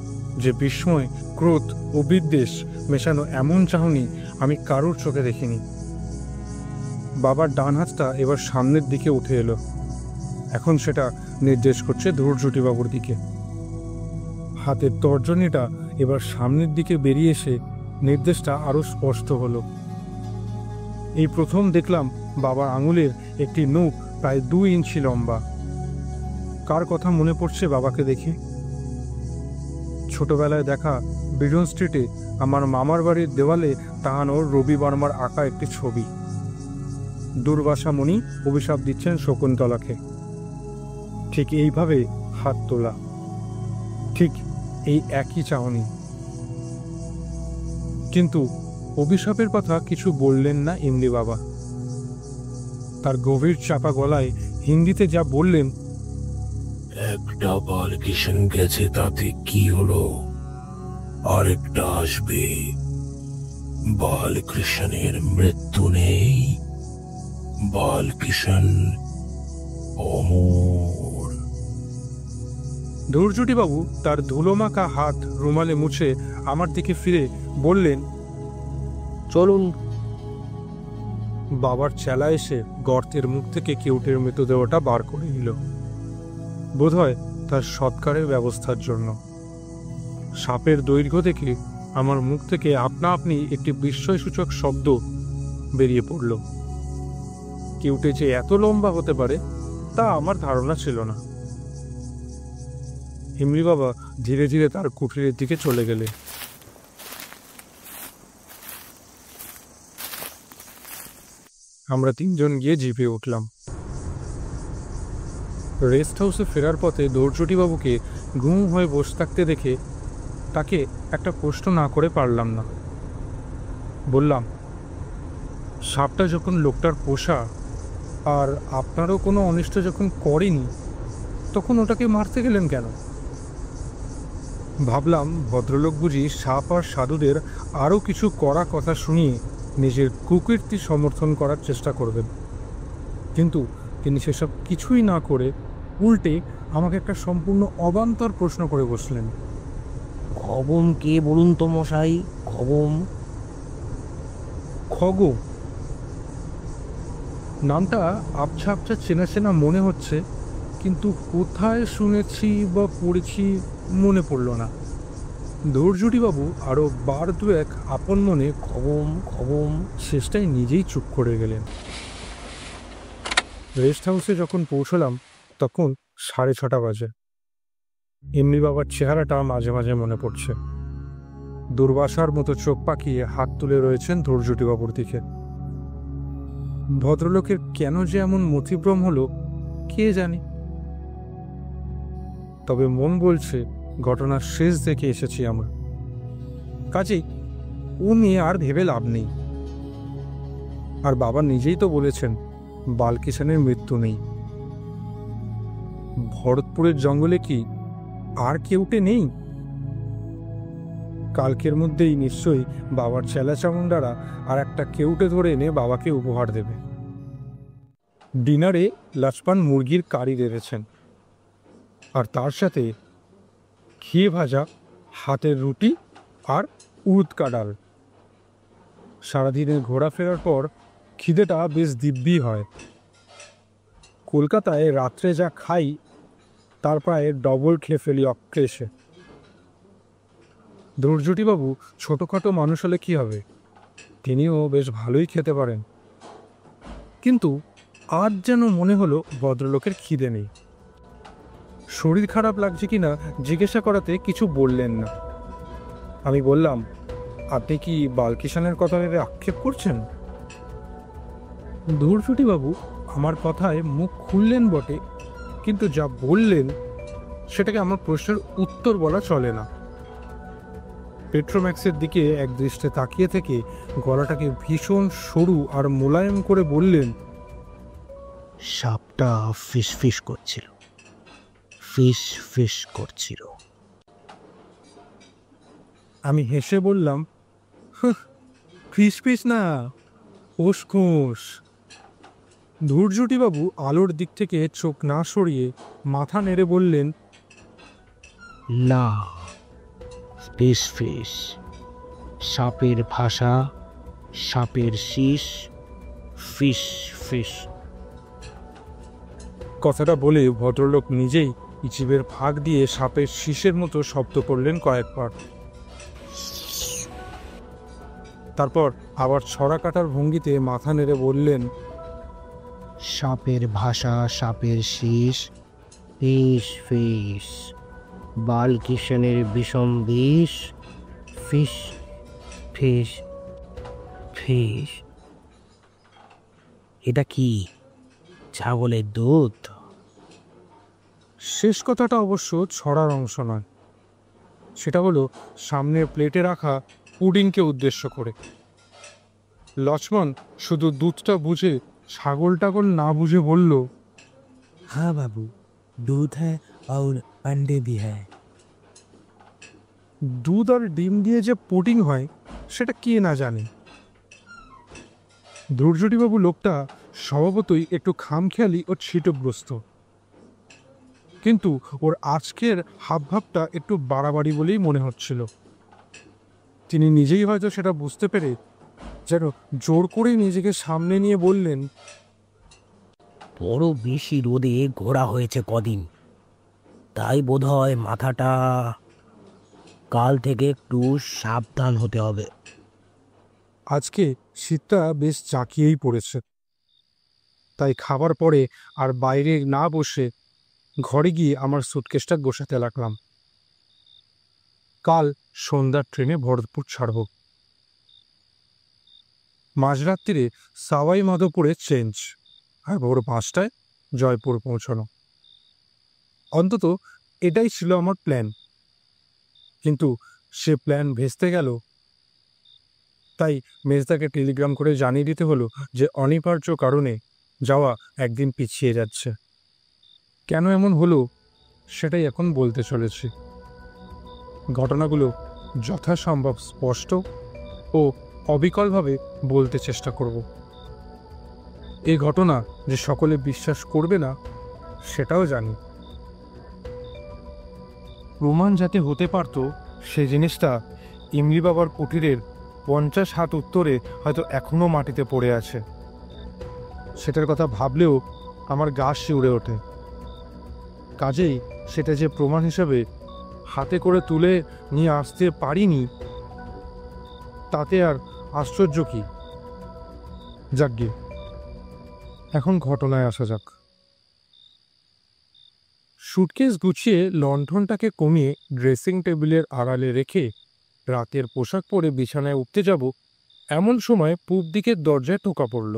যে বিস্ময়, ক্রোধ ও বিদ্বেষ মেশানো এমন চাহনি আমি কারোর চোখে দেখিনি। বাবার ডান হাতটা এবার সামনের দিকে উঠে এলো, এখন সেটা নির্দেশ করছে দুর্জটিবাবুর দিকে। হাতের তর্জনীটা এবার সামনের দিকে বেরিয়ে এসে নির্দেশটা আরো স্পষ্ট হলো। এই প্রথম দেখলাম বাবার আঙুলের একটি নখ প্রায় 2 ইঞ্চি লম্বা। কার কথা মনে পড়ছে বাবাকে দেখে? ছোটবেলায় দেখা বিডন স্ট্রিটে আমার মামার বাড়ির দেওয়ালে টাঙানো রবি বর্মার আঁকা একটি ছবি। দুর্বাসা মুনি অভিশাপ দিচ্ছেন শকুন্তলাকে, ঠিক এইভাবে হাত তোলা, ঠিক এই একই চাহনি। কিন্তু অভিশাপের কথা কিছু বললেন না এমনি বাবা। তার গভীর চাপা গলায় হিন্দিতে যা বললেন, একটা বালকিশন গেছে তাতে কি হলো, আরেকটা আসবে। বালকৃষ্ণের মৃত্যু নেই, বালকিশন অমর। দুর্জটিবাবু তার ধুলোমাখা হাত রুমালে মুছে আমার দিকে ফিরে বললেন, চলুন। বাবার চেলা এসে গর্তের মুখ থেকে কেউটের মৃতদেহটা বার করে নিল, বোধহয় তার সৎকারের ব্যবস্থার জন্য। সাপের দৈর্ঘ্য দেখে আমার মুখ থেকে আপনা আপনি একটি বিস্ময়সূচক শব্দ বেরিয়ে পড়ল। কেউটে যে এত লম্বা হতে পারে তা আমার ধারণা ছিল না। হিমলি বাবা ধীরে ধীরে তার কুঠিরের দিকে চলে গেলে আমরা 3 জন গিয়ে জিপে উঠলাম। রেস্ট হাউসে ফেরার পথে দুর্জটিবাবুকে ঘুম হয়ে বসে থাকতে দেখে তাকে একটা প্রশ্ন না করে পারলাম না। বললাম, সাপটা যখন লোকটার পোষা আর আপনারও কোনো অনিষ্ট যখন করেনি, তখন ওটাকে মারতে গেলেন কেন? ভাবলাম ভদ্রলোক বুঝি সাপ আর সাধুদের আরও কিছু কড়া কথা শুনিয়ে নিজের কুকীর্তি সমর্থন করার চেষ্টা করবেন, কিন্তু তিনি সেসব কিছুই না করে উল্টে আমাকে একটা সম্পূর্ণ অবান্তর প্রশ্ন করে বসলেন। খবম কে বলুন তো মশাই? খবম? খগো নামটা আবছা আবছা চেনা চেনা মনে হচ্ছে, কিন্তু কোথায় শুনেছি বা পড়েছি মনে পড়ল না। দুর্জটিবাবু আরও 1-2 আপন মনে খবম খবম শেষটায় নিজেই চুপ করে গেলেন। রেস্ট হাউসে যখন পৌঁছলাম তখন 6:30 বাজে। এমনি বাবার চেহারাটা মাঝে মাঝে মনে পড়ছে। দুর্বাসার মতো চোখ পাকিয়ে হাত তুলে রয়েছেন দুর্জটিবাবুর দিকে। ভদ্রলোকের কেন যে এমন মতিভ্রম হলো কে জানে, তবে মন বলছে ঘটনার শেষ দেখে এসেছি আমরা, কাজেই ও নিয়ে আর ভেবে লাভ নেই। আর বাবা নিজেই তো বলেছেন বালকিশনের মৃত্যু নেই, ভরতপুরের জঙ্গলে কি আর কেউটে নেই? কালকের মধ্যেই নিশ্চয়ই বাবার চেলা চামুন্ডারা আর একটা কেউটে ধরে এনে বাবাকে উপহার দেবে। ডিনারে লক্ষ্মণ মুরগির কারি রেঁধেছেন, আর তার সাথে ঘিয়ে ভাজা হাতের রুটি আর উড়দকা ডাল। সারাদিনের ঘোরাফেরার পর খিদেটা বেশ দিব্যি হয়। কলকাতায় রাত্রে যা খাই তার প্রায় ডবল খেয়ে ফেলি অক্লেশে। দুর্জটিবাবু ছোটোখাটো মানুষ হলে কী হবে, তিনিও বেশ ভালোই খেতে পারেন। কিন্তু আজ যেন মনে হলো ভদ্রলোকের খিদে নেই। শরীর খারাপ লাগছে কিনা জিজ্ঞাসা করাতে কিছু বললেন না। আমি বললাম, আপনি কি বালকিষানের কথা ভেবে আক্ষেপ করছেন? দুর্জটিবাবু আমার কথায় মুখ খুললেন বটে, কিন্তু যা বললেন সেটাকে আমার প্রশ্নের উত্তর বলা চলে না। পেট্রোম্যাক্সের দিকে এক দৃষ্টে তাকিয়ে থেকে গলাটাকে ভীষণ সরু আর মোলায়েম করে বললেন, সাপটা ফিস ফিস করছিল, ফিস ফিস করছিল। আমি হেসে বললাম, ফিস ফিস না, ওসখোস। ধূর্যটিবাবু আলোর দিক থেকে চোখ না সরিয়ে মাথা নেড়ে বললেন, না, ফিস ফিস, সাপের ভাষা, সাপের শীষ, ফিস ফিস। কথাটা বলে ভদ্রলোক নিজেই ইচিবের ফাঁক দিয়ে সাপের শীষের মতো শব্দ করলেন কয়েকবার। তারপর আবার ছড়া কাটার ভঙ্গিতে মাথা নেড়ে বললেন, সাপের ভাষা, সাপের শীষ, ফিস ফিস, বালকিষানের বিষম বিষ, ফিস ফিস ফিস। এটা কি ছাগলের দুধ? শেষ কথাটা অবশ্য ছড়ার অংশ নয়, সেটা হলো সামনের প্লেটে রাখা পুডিংকে উদ্দেশ্য করে। লক্ষ্মণ শুধু দুধটা বুঝে ছাগল টাগল না বুঝে বলল, हाँ बाबू, दूध है और अंडे भी है। দুধ আর ডিম দিয়ে যে পুডিং হয় সেটা কে না জানে। দুর্জটিবাবু লোকটা স্বভাবতই একটু খামখেয়ালি ও ছিটগ্রস্ত, কিন্তু ওর আজকের হাবভাবটা একটু বাড়াবাড়ি বলেই মনে হচ্ছিল। তিনি নিজেই হয়তো সেটা বুঝতে পেরে যেন জোর করে নিজেকে সামনে নিয়ে বললেন, বড় বেশি রোদে ঘোরা হয়েছে কদিন, তাই বোধহয় মাথাটা, কাল থেকে একটু সাবধান হতে হবে। আজকে শীতটা বেশ জাঁকিয়েই পড়েছে, তাই খাবার পরে আর বাইরে না বসে ঘরে গিয়ে আমার সুটকেসটা গোছাতে লাগলাম। কাল সন্ধ্যার ট্রেনে ভরতপুর ছাড়ব। মাঝরাত্রিরে সাওয়াই মাধোপুরে চেঞ্জ, আর ভোর 5টায় জয়পুর পৌঁছানো। অন্তত এটাই ছিল আমার প্ল্যান, কিন্তু সে প্ল্যান ভেস্তে গেল। তাই মেজদাকে টেলিগ্রাম করে জানিয়ে দিতে হলো যে অনিবার্য কারণে যাওয়া একদিন পিছিয়ে যাচ্ছে। কেন এমন হলো সেটাই এখন বলতে চলেছি। ঘটনাগুলো যথাসম্ভব স্পষ্ট ও অবিকলভাবে বলতে চেষ্টা করব। এই ঘটনা যে সকলে বিশ্বাস করবে না সেটাও জানি। প্রমাণ যাতে হতে পারত সে জিনিসটা ইমলি বাবার কুটিরের 50 হাত উত্তরে হয়তো এখনও মাটিতে পড়ে আছে। সেটার কথা ভাবলেও আমার গা শিউরে ওঠে। কাজেই সেটা যে প্রমাণ হিসেবে হাতে করে তুলে নিয়ে আসতে পারিনি তাতে আর আশ্চর্য কি। যাকগে, এখন ঘটনায় আসা যাক। সুটকেস গুছিয়ে লণ্ঠনটাকে কমিয়ে ড্রেসিং টেবিলের আড়ালে রেখে রাতের পোশাক পরে বিছানায় উঠতে যাব, এমন সময় পূব দিকের দরজায় টোকা পড়ল।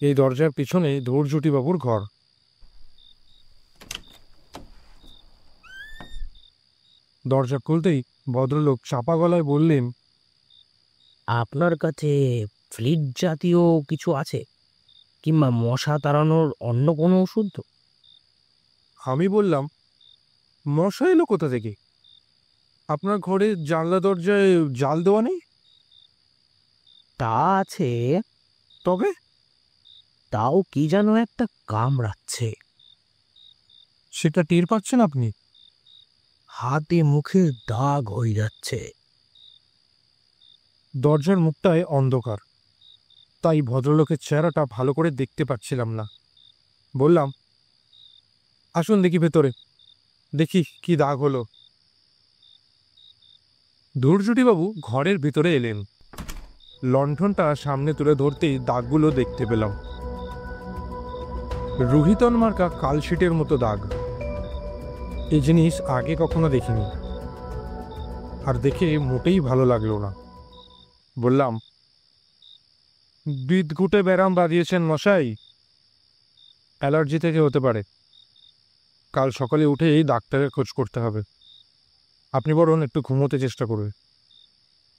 এই দরজার পিছনে ধৈর্যটিবাবুর ঘর। দরজা খুলতেই ভদ্রলোক চাপা গলায় বললেন, আপনার কাছে ফ্লিট জাতীয় কিছু আছে কিংবা মশা তাড়ানোর অন্য কোনো ওষুধ? আমি বললাম, মশা এলো কোথা থেকে? আপনার ঘরে জানলা দরজায় জাল দেওয়া নেই? তা আছে, তবে তাও কি যেন একটা কামড়াচ্ছে। সেটা টের পাচ্ছেন আপনি? হাতে মুখে দাগ হয়ে যাচ্ছে। দরজার মুখটায় অন্ধকার, তাই ভদ্রলোকের চেহারাটা ভালো করে দেখতে পাচ্ছিলাম না। বললাম, আসুন দেখি ভেতরে, দেখি কি দাগ হলো। ধূর্যটিবাবু ঘরের ভিতরে এলেন। লণ্ঠনটা সামনে তুলে ধরতেই দাগগুলো দেখতে পেলাম। রুহিতন মার্কা কালশিটের মতো দাগ। এই জিনিস আগে কখনো দেখিনি, আর দেখে মোটেই ভালো লাগলো না। বললাম, বিদঘুটে ব্যারাম বাঁধিয়েছেন মশাই, অ্যালার্জি থেকে হতে পারে। কাল সকালে উঠেই ডাক্তারের খোঁজ করতে হবে। আপনি বরং একটু ঘুমোতে চেষ্টা করবে।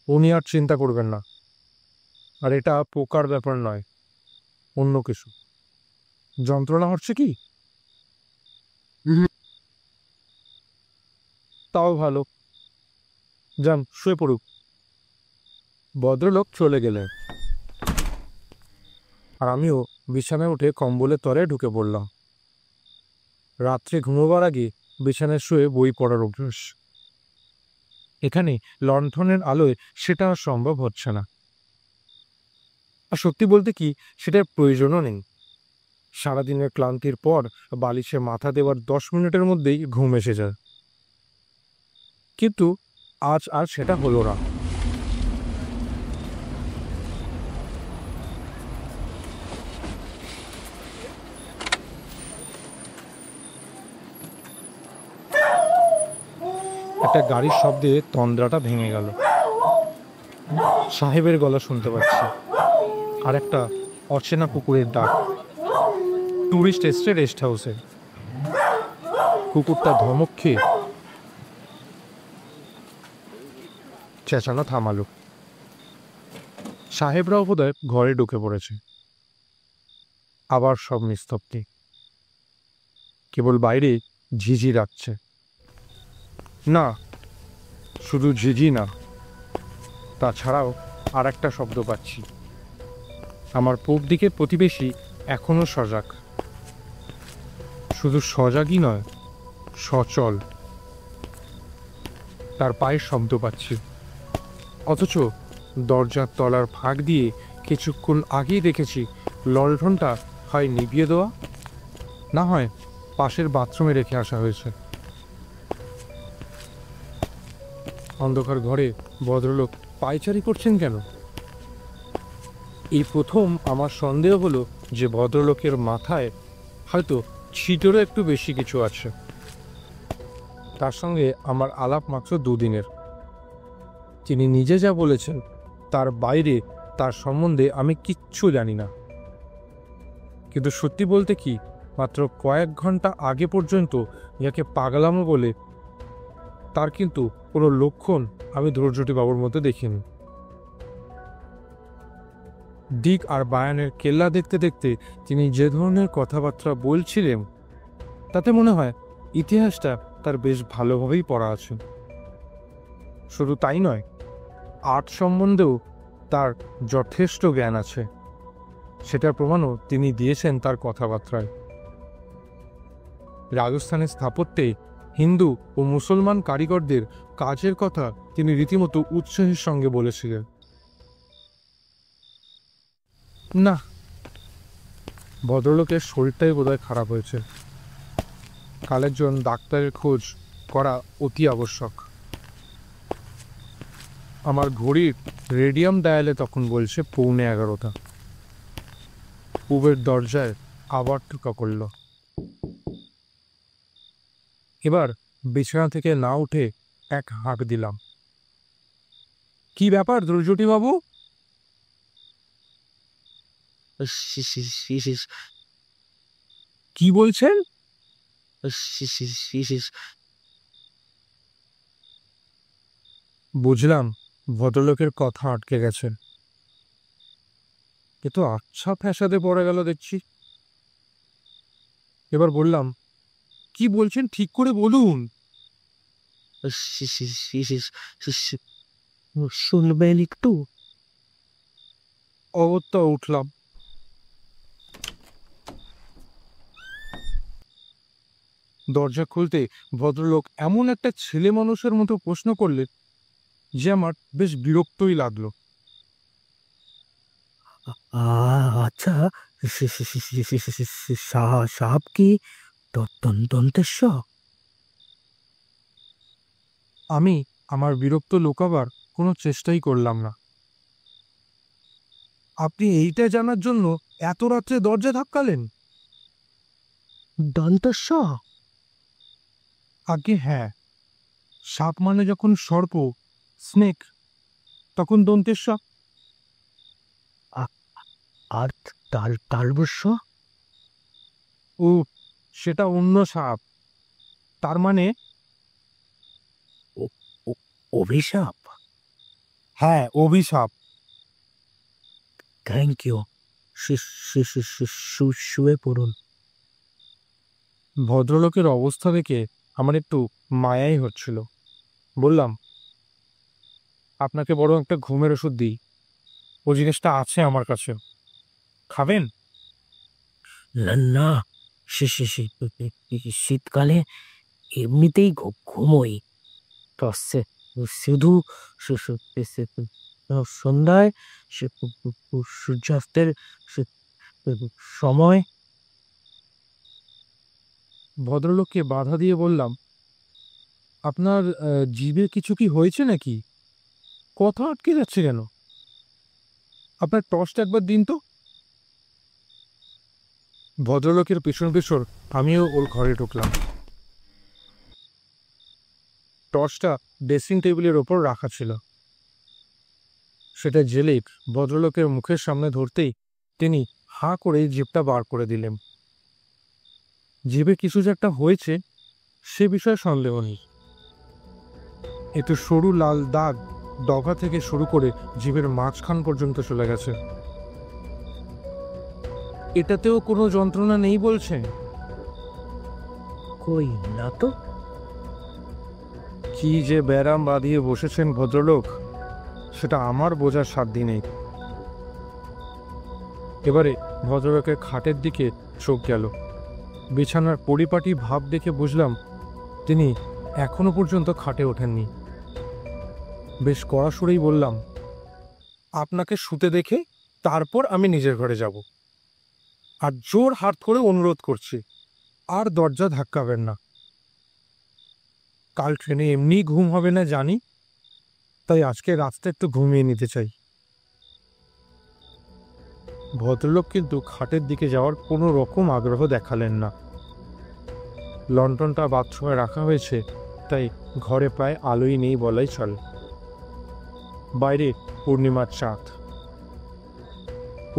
উনি আর চিন্তা করবেন না। আর এটা পোকার ব্যাপার নয়, অন্য কিছু। যন্ত্রণা হচ্ছে কি? তাও ভালো, যান শুয়ে পড়ুক। ভদ্রলোক চলে গেলেন, আর আমিও বিছানায় উঠে কম্বলের তরে ঢুকে পড়লাম। রাত্রে ঘুমোবার আগে বিছানায় শুয়ে বই পড়ার অভ্যাস। এখানে লণ্ঠনের আলোয় সেটা আর সম্ভব হচ্ছে না। আর সত্যি বলতে কি, সেটার প্রয়োজনও নেই। সারাদিনের ক্লান্তির পর বালিশে মাথা দেওয়ার 10 মিনিটের মধ্যেই ঘুম এসে যায়। কিন্তু আজ আর সেটা হলো না। একটা গাড়ির শব্দে তন্দ্রাটা ভেঙে গেল। সাহেবের গলা শুনতে পাচ্ছি, আর একটা অচেনা কুকুরের ডাক। টুরিস্ট এসছে রেস্ট হাউসে। কুকুরটা ধমক খেয়ে চেঁচানো থামালো। সাহেবরাও বোধহয় ঘরে ঢুকে পড়েছে। আবার সব নিস্তব্ধি, কেবল বাইরে ঝিঝি রাখছে। না, শুধু ঝিঝি না, তাছাড়াও আর একটা শব্দ পাচ্ছি। আমার পূব দিকের প্রতিবেশী এখনো সজাগ। শুধু সজাগই নয়, সচল। তার পায়ের শব্দ পাচ্ছি। অথচ দরজার তলার ফাঁক দিয়ে কিছুক্ষণ আগেই দেখেছি লণ্ঠনটা হয় নিভিয়ে দেওয়া, না হয় পাশের বাথরুমে রেখে আসা হয়েছে। অন্ধকার ঘরে ভদ্রলোক পায়চারি করছেন কেন? এই প্রথম আমার সন্দেহ হলো যে ভদ্রলোকের মাথায় হয়তো ছিটেরও একটু বেশি কিছু আছে। তার সঙ্গে আমার আলাপ মাত্র 2 দিনের। তিনি নিজে যা বলেছেন তার বাইরে তার সম্বন্ধে আমি কিচ্ছু জানি না। কিন্তু সত্যি বলতে কি, মাত্র কয়েক ঘন্টা আগে পর্যন্ত যাকে পাগলামো বলে, তার কিন্তু কোনো লক্ষণ আমি ধৈর্যটিবাবুর মধ্যে দেখিনি। দিক আর বায়ানের কেল্লা দেখতে দেখতে তিনি যে ধরনের কথাবার্তা বলছিলেন, তাতে মনে হয় ইতিহাসটা তার বেশ ভালোভাবেই পড়া আছে। শুধু তাই নয়, আর্ট সম্বন্ধেও তার যথেষ্ট জ্ঞান আছে। সেটার প্রমাণও তিনি দিয়েছেন তার কথাবার্তায়। রাজস্থানের স্থাপত্যে হিন্দু ও মুসলমান কারিগরদের কাজের কথা তিনি রীতিমতো উৎসাহের সঙ্গে বলেছিলেন। না, ভদ্রলোকের শরীরটাই বোধহয় খারাপ হয়েছে। কালের জন্য ডাক্তারের খোঁজ করা অতি আবশ্যক। আমার ঘড়ির রেডিয়াম ডায়ালে তখন বলছে 11:15। পূবের দরজায় আবার ঠোকা করল। এবার বিছানা থেকে না উঠে এক হাঁক দিলাম। কি ব্যাপার ধৈর্যটিবাবু? কি বলছেন? বুঝলাম ভদ্রলোকের কথা আটকে গেছে। এ তো আচ্ছা ফ্যাসাদে পড়ে গেল দেখছি। এবার বললাম, কি বলছেন ঠিক করে বলুন। শুনবেন একটু? অগত্যা উঠলাম। দরজা খুলতে ভদ্রলোক এমন একটা ছেলে মানুষের মতো প্রশ্ন করলেন যে আমার বেশ বিরক্তই লাগলো। আচ্ছা, সাপ কি দন্তেশ্ব? আমি আমার বিরক্ত লুকাবার কোনো চেষ্টাই করলাম না। আপনি এইটা জানার জন্য এত রাত্রে দরজা ধাক্কালেন? দন্তেশ্ব? আগে হ্যাঁ, সাপ মানে যখন সর্প, স্নেক, তখন দন্তেশ্ব। আর তালবস্য? ও, সেটা অন্য সাপ। তার মানে অভিশাপ? হ্যাঁ, অভিশাপ। Thank you. শুয়ে পড়ুন। ভদ্রলোকের অবস্থা দেখে আমার একটু মায়াই হচ্ছিল। বললাম, আপনাকে বড় একটা ঘুমের ওষুধ দিই, ও জিনিসটা আছে আমার কাছে, খাবেন? না, শীতকালে এমনিতেই ঘুমোই। শুধু সন্ধ্যায় সূর্যাস্তের সময়। ভদ্রলোককে বাধা দিয়ে বললাম, আপনার জিভে কিছু কি হয়েছে নাকি? কথা আটকে যাচ্ছে কেন? আপনার টর্চটা একবার দিন তো। ভদ্রলোকের পেছন পেছন আমিও ওর ঘরে ঢুকলাম। টর্চটা ড্রেসিং টেবিলের ওপর রাখা ছিল। সেটা জেলে ভদ্রলোকের মুখের সামনে ধরতেই তিনি হাঁ করে জিভটা বার করে দিলেন। জিভে কিছু যে একটা হয়েছে সে বিষয়ে সন্দেহ নেই। এতে সরু লাল দাগ ডগা থেকে শুরু করে জিভের মাঝখান পর্যন্ত চলে গেছে। এটাতেও কোনো যন্ত্রণা নেই বলছে? কই না তো। কি যে ব্যারাম বাঁধিয়ে বসেছেন ভদ্রলোক, সেটা আমার বোঝার সাধ্য নেই। এবারে ভদ্রলোকের খাটের দিকে চোখ গেল। বিছানার পরিপাটি ভাব দেখে বুঝলাম তিনি এখনো পর্যন্ত খাটে ওঠেননি। বেশ কড়া সুরেই বললাম, আপনাকে শুতে দেখে তারপর আমি নিজের ঘরে যাব। আর জোর হাত করে অনুরোধ করছি, আর দরজা ধাক্কাবেন না। কাল ট্রেনে এমনি ঘুম হবে না জানি, তাই আজকে রাতটা একটু ঘুমিয়ে নিতে চাই। ভদ্রলোক কিন্তু খাটের দিকে যাওয়ার কোনো রকম আগ্রহ দেখালেন না। লন্ঠনটা বাথরুমে রাখা হয়েছে, তাই ঘরে প্রায় আলোই নেই বলাই চলে। বাইরে পূর্ণিমার চাঁদ।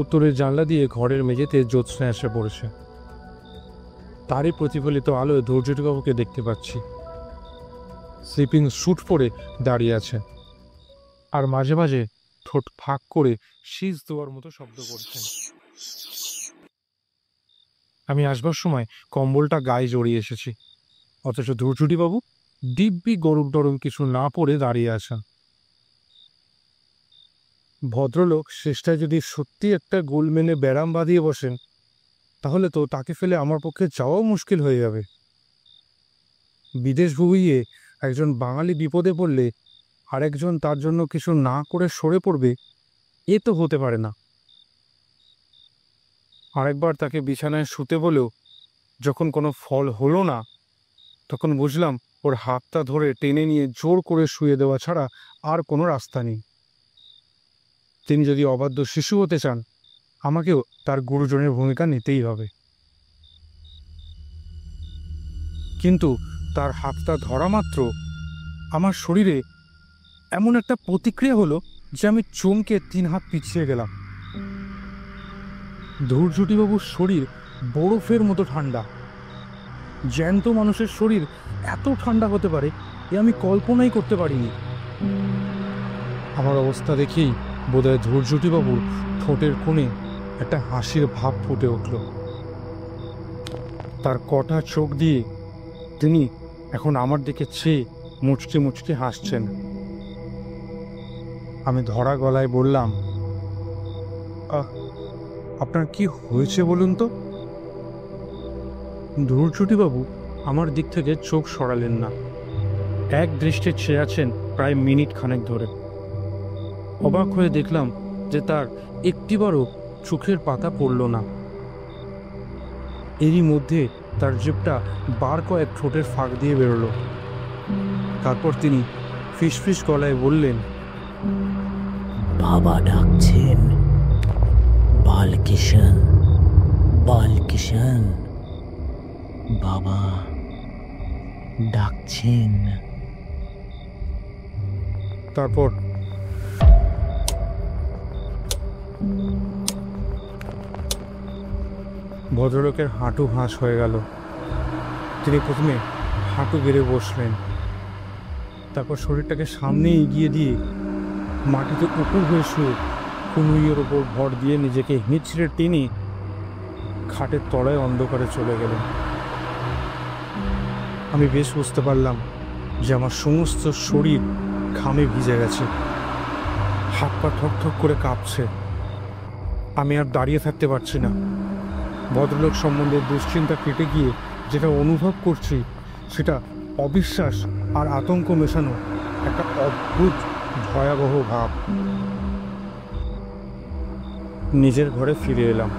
উত্তরের জানলা দিয়ে ঘরের মেঝেতে জ্যোৎস্না এসে পড়েছে। তারই প্রতিফলিত আলোয় ধৈর্যবাবুকে দেখতে পাচ্ছি। স্লিপিং স্যুট পরে দাঁড়িয়ে আছে, আর মাঝে মাঝে ঠোঁট ফাঁক করে শীষ দেওয়ার মতো শব্দ করছেন। আমি আসবার সময় কম্বলটা গায়ে জড়িয়ে এসেছি, অথচ ধৈর্যবাবু দিব্যি গরম টরম কিছু না পরে দাঁড়িয়ে আছেন। ভদ্রলোক শেষটায় যদি সত্যি একটা গোল মেনে ব্যারাম বাঁধিয়ে বসেন, তাহলে তো তাকে ফেলে আমার পক্ষে যাওয়াও মুশকিল হয়ে যাবে। বিদেশ ভুগিয়ে একজন বাঙালি বিপদে পড়লে আরেকজন তার জন্য কিছু না করে সরে পড়বে, এ তো হতে পারে না। আরেকবার তাকে বিছানায় শুতে বলেও যখন কোনো ফল হলো না, তখন বুঝলাম ওর হাতটা ধরে টেনে নিয়ে জোর করে শুয়ে দেওয়া ছাড়া আর কোনো রাস্তা নেই। তিনি যদি অবাধ্য শিশু হতে চান, আমাকেও তার গুরুজনের ভূমিকা নিতেই হবে। কিন্তু তার হাতটা ধরা মাত্র আমার শরীরে এমন একটা প্রতিক্রিয়া হলো যে আমি চমকে 3 হাত পিছিয়ে গেলাম। ধৈর্যবাবুর শরীর বরফের মতো ঠান্ডা। জ্যান্ত মানুষের শরীর এত ঠান্ডা হতে পারে এ আমি কল্পনাই করতে পারিনি। আমার অবস্থা দেখেই বোধহয় ধৈর্যবাবুর ঠোঁটের কোণে একটা হাসির ভাব ফুটে উঠল। তার কটা চোখ দিয়ে তিনি এখন আমার দিকে চেয়ে মুচকি মুচকি হাসছেন। আমি ধরা গলায় বললাম, আপনার কি হয়েছে বলুন তো? ধূর্যটিবাবু আমার দিক থেকে চোখ সরালেন না, এক দৃষ্টে চেয়ে আছেন প্রায় মিনিট খানেক ধরে। অবাক হয়ে দেখলাম যে তার একটিবারও চোখের পাতা পড়ল না। এরই মধ্যে তার জিভটা বার কয়েক ঠোঁটের ফাঁক দিয়ে বেরোল। তারপর তিনি ফিসফিস গলায় বললেন, বাবা ডাকছেন, বালকিষণ, বালকিষণ, বাবা ডাকছেন। তারপর ভদ্রলোকের হাঁটু ভাঁজ হয়ে গেল। তিনি প্রথমে হাঁটু গেড়ে বসলেন, তারপর শরীরটাকে সামনে এগিয়ে দিয়ে মাটিতে উপুর হয়ে শুয়ে কনুইয়ের ওপর ভর দিয়ে নিজেকে হিঁচড়ে টেনে খাটের তলায় অন্ধকারে চলে গেলেন। আমি বেশ বুঝতে পারলাম যে আমার সমস্ত শরীর ঘামে ভিজে গেছে, হাত পা ঠক ঠক করে কাঁপছে। আমি আর দাঁড়িয়ে থাকতে পারছি না। ভদ্রলোক সম্বন্ধে দুশ্চিন্তা কেটে গিয়ে যেটা অনুভব করছি সেটা অবিশ্বাস আর আতঙ্ক মেশানো একটা অদ্ভুত ভয়াবহ ভাব। নিজের ঘরে ফিরে এলাম।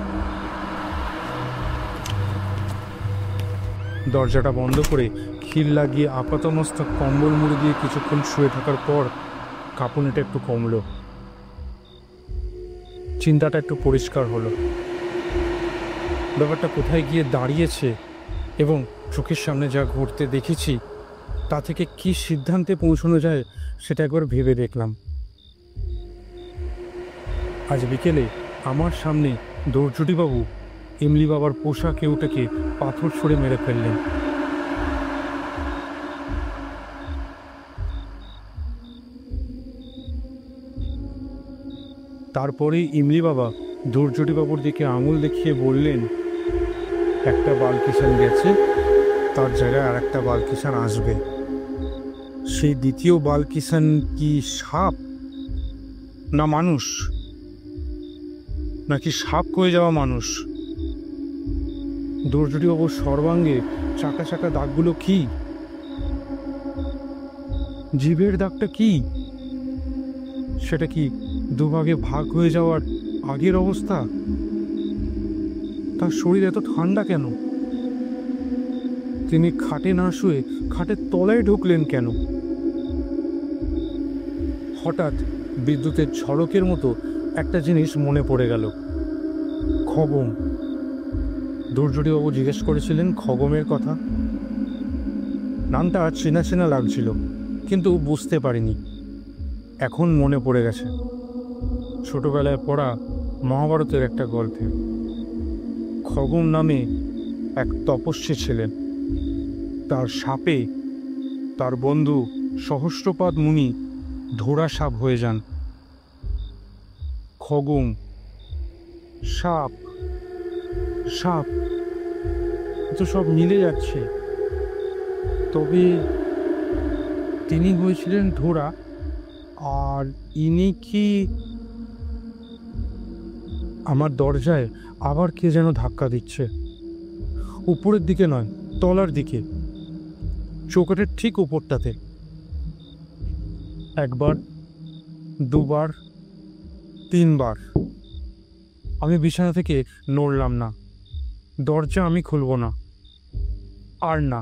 দরজাটা বন্ধ করে খিল লাগিয়ে আপাতমস্তক কম্বল মুড়ি দিয়ে কিছুক্ষণ শুয়ে থাকার পর কাঁপুনিটা একটু কমলো, চিন্তাটা একটু পরিষ্কার হলো। ব্যাপারটা কোথায় গিয়ে দাঁড়িয়েছে এবং চোখের সামনে যা ঘটতে দেখেছি তা থেকে কি সিদ্ধান্তে পৌঁছানো যায় সেটা একবার ভেবে দেখলাম। আজ বিকেলে আমার সামনে দৌর্যটিবাবু ইমলি বাবার পোষা কেউটাকে পাথর ছুঁড়ে মেরে ফেললেন। তারপরেই ইমলি বাবা দৌর্যটিবাবুর দিকে আঙুল দেখিয়ে বললেন, একটা বালকিষাণ গেছে, তার জায়গায় আর একটা বালকিষাণ আসবে। সেই দ্বিতীয় বালকিষাণ কি সাপ না মানুষ, নাকি সাপ হয়ে যাওয়া মানুষ? দৌর্যটিবাবুর সর্বাঙ্গে চাকা চাকা দাগগুলো কি? জিভের দাগটা কি? সেটা কি দুভাগে ভাগ হয়ে যাওয়ার আগের অবস্থা? তার শরীর এত ঠান্ডা কেন? তিনি খাটে না শুয়ে খাটের তলায় ঢুকলেন কেন? হঠাৎ বিদ্যুতের ঝলকের মতো একটা জিনিস মনে পড়ে গেল, খগম। দৌর্যটিবাবু জিজ্ঞেস করেছিলেন খগমের কথা। নামটা চেনা চেনা লাগছিল, কিন্তু বুঝতে পারিনি। এখন মনে পড়ে গেছে ছোটবেলায় পড়া মহাভারতের একটা গল্পে। খগম নামে এক তপস্বী ছিলেন, তার সাপে তার বন্ধু সহস্রপাদ মুনি ধোড়া সাপ হয়ে যান। খগম, সাপ, সাপ, তো সব মিলে যাচ্ছে। তবে তিনি হয়েছিলেন ধোড়া, আর ইনি কি? আমার দরজায় আবার কে যেন ধাক্কা দিচ্ছে, উপরের দিকে নয়, তলার দিকে, চৌকাঠের ঠিক উপরটাতে। একবার, দুবার, তিনবার। আমি বিছানা থেকে নড়লাম না। দরজা আমি খুলব না, আর না।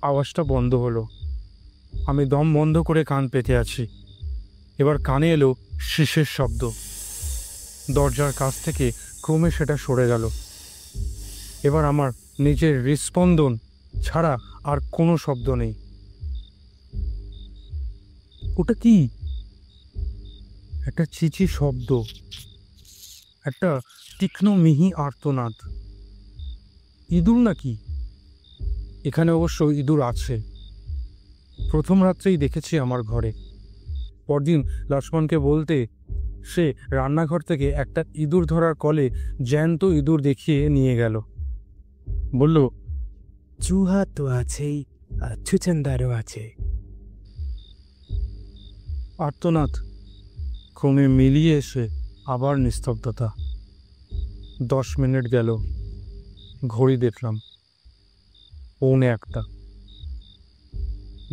আওয়াজটা বন্ধ হলো। আমি দম বন্ধ করে কান পেতে আছি। এবার কানে এলো শীষের শব্দ। দরজার কাছ থেকে ক্রমে সেটা সরে গেল। এবার আমার নিজের হৃৎস্পন্দন ছাড়া আর কোনো শব্দ নেই। ওটা কি? একটা চিচি শব্দ, একটা তীক্ষ্ণ মিহি আর্তনাদ। ইঁদুর নাকি? এখানে অবশ্য ইঁদুর আছে। প্রথম রাত্রেই দেখেছি আমার ঘরে। পরদিন লক্ষ্মণকে বলতে সে রান্নাঘর থেকে একটা ইঁদুর ধরার কলে জ্যান্ত ইঁদুর দেখিয়ে নিয়ে গেল। বলল, চুহা তো আছেই, আর ছুচেন্দারও আছে। আর্তনাদ ক্রমে মিলিয়ে এসে আবার নিস্তব্ধতা। 10 মিনিট গেল। ঘড়ি দেখলাম 1:45।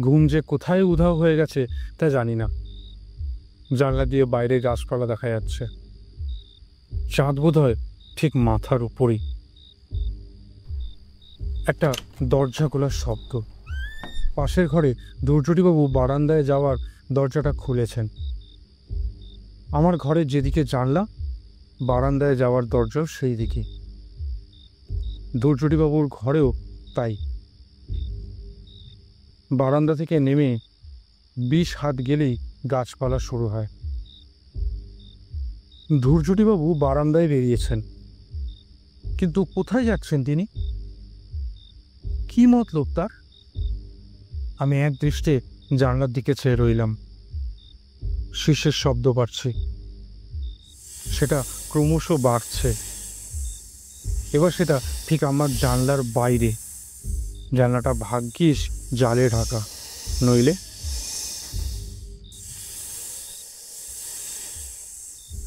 ঘুম যে কোথায় উধাও হয়ে গেছে তা জানি না। জানলা দিয়ে বাইরে গাছপালা দেখা যাচ্ছে। চাঁদ বোধ হয় ঠিক মাথার উপরেই। একটা দরজা খোলার শব্দ। পাশের ঘরে দুর্যোটিবাবু বারান্দায় যাওয়ার দরজাটা খুলেছেন। আমার ঘরের যেদিকে জানলা, বারান্দায় যাওয়ার দরজাও সেই দিকে। দুর্যোটিবাবুর ঘরেও তাই। বারান্দা থেকে নেমে 20 হাত গেলেই গাছপালা শুরু হয়। দুর্যোটিবাবু বারান্দায় বেরিয়েছেন, কিন্তু কোথায় যাচ্ছেন তিনি? কি মতলব তার? আমি এক দৃষ্টে জানলার দিকে চেয়ে রইলাম। শীষের শব্দ বাড়ছে, সেটা ক্রমশ বাড়ছে। এবার সেটা ঠিক আমার জানলার বাইরে। জানলাটা ভাগ্যিস জালে ঢাকা, নইলে।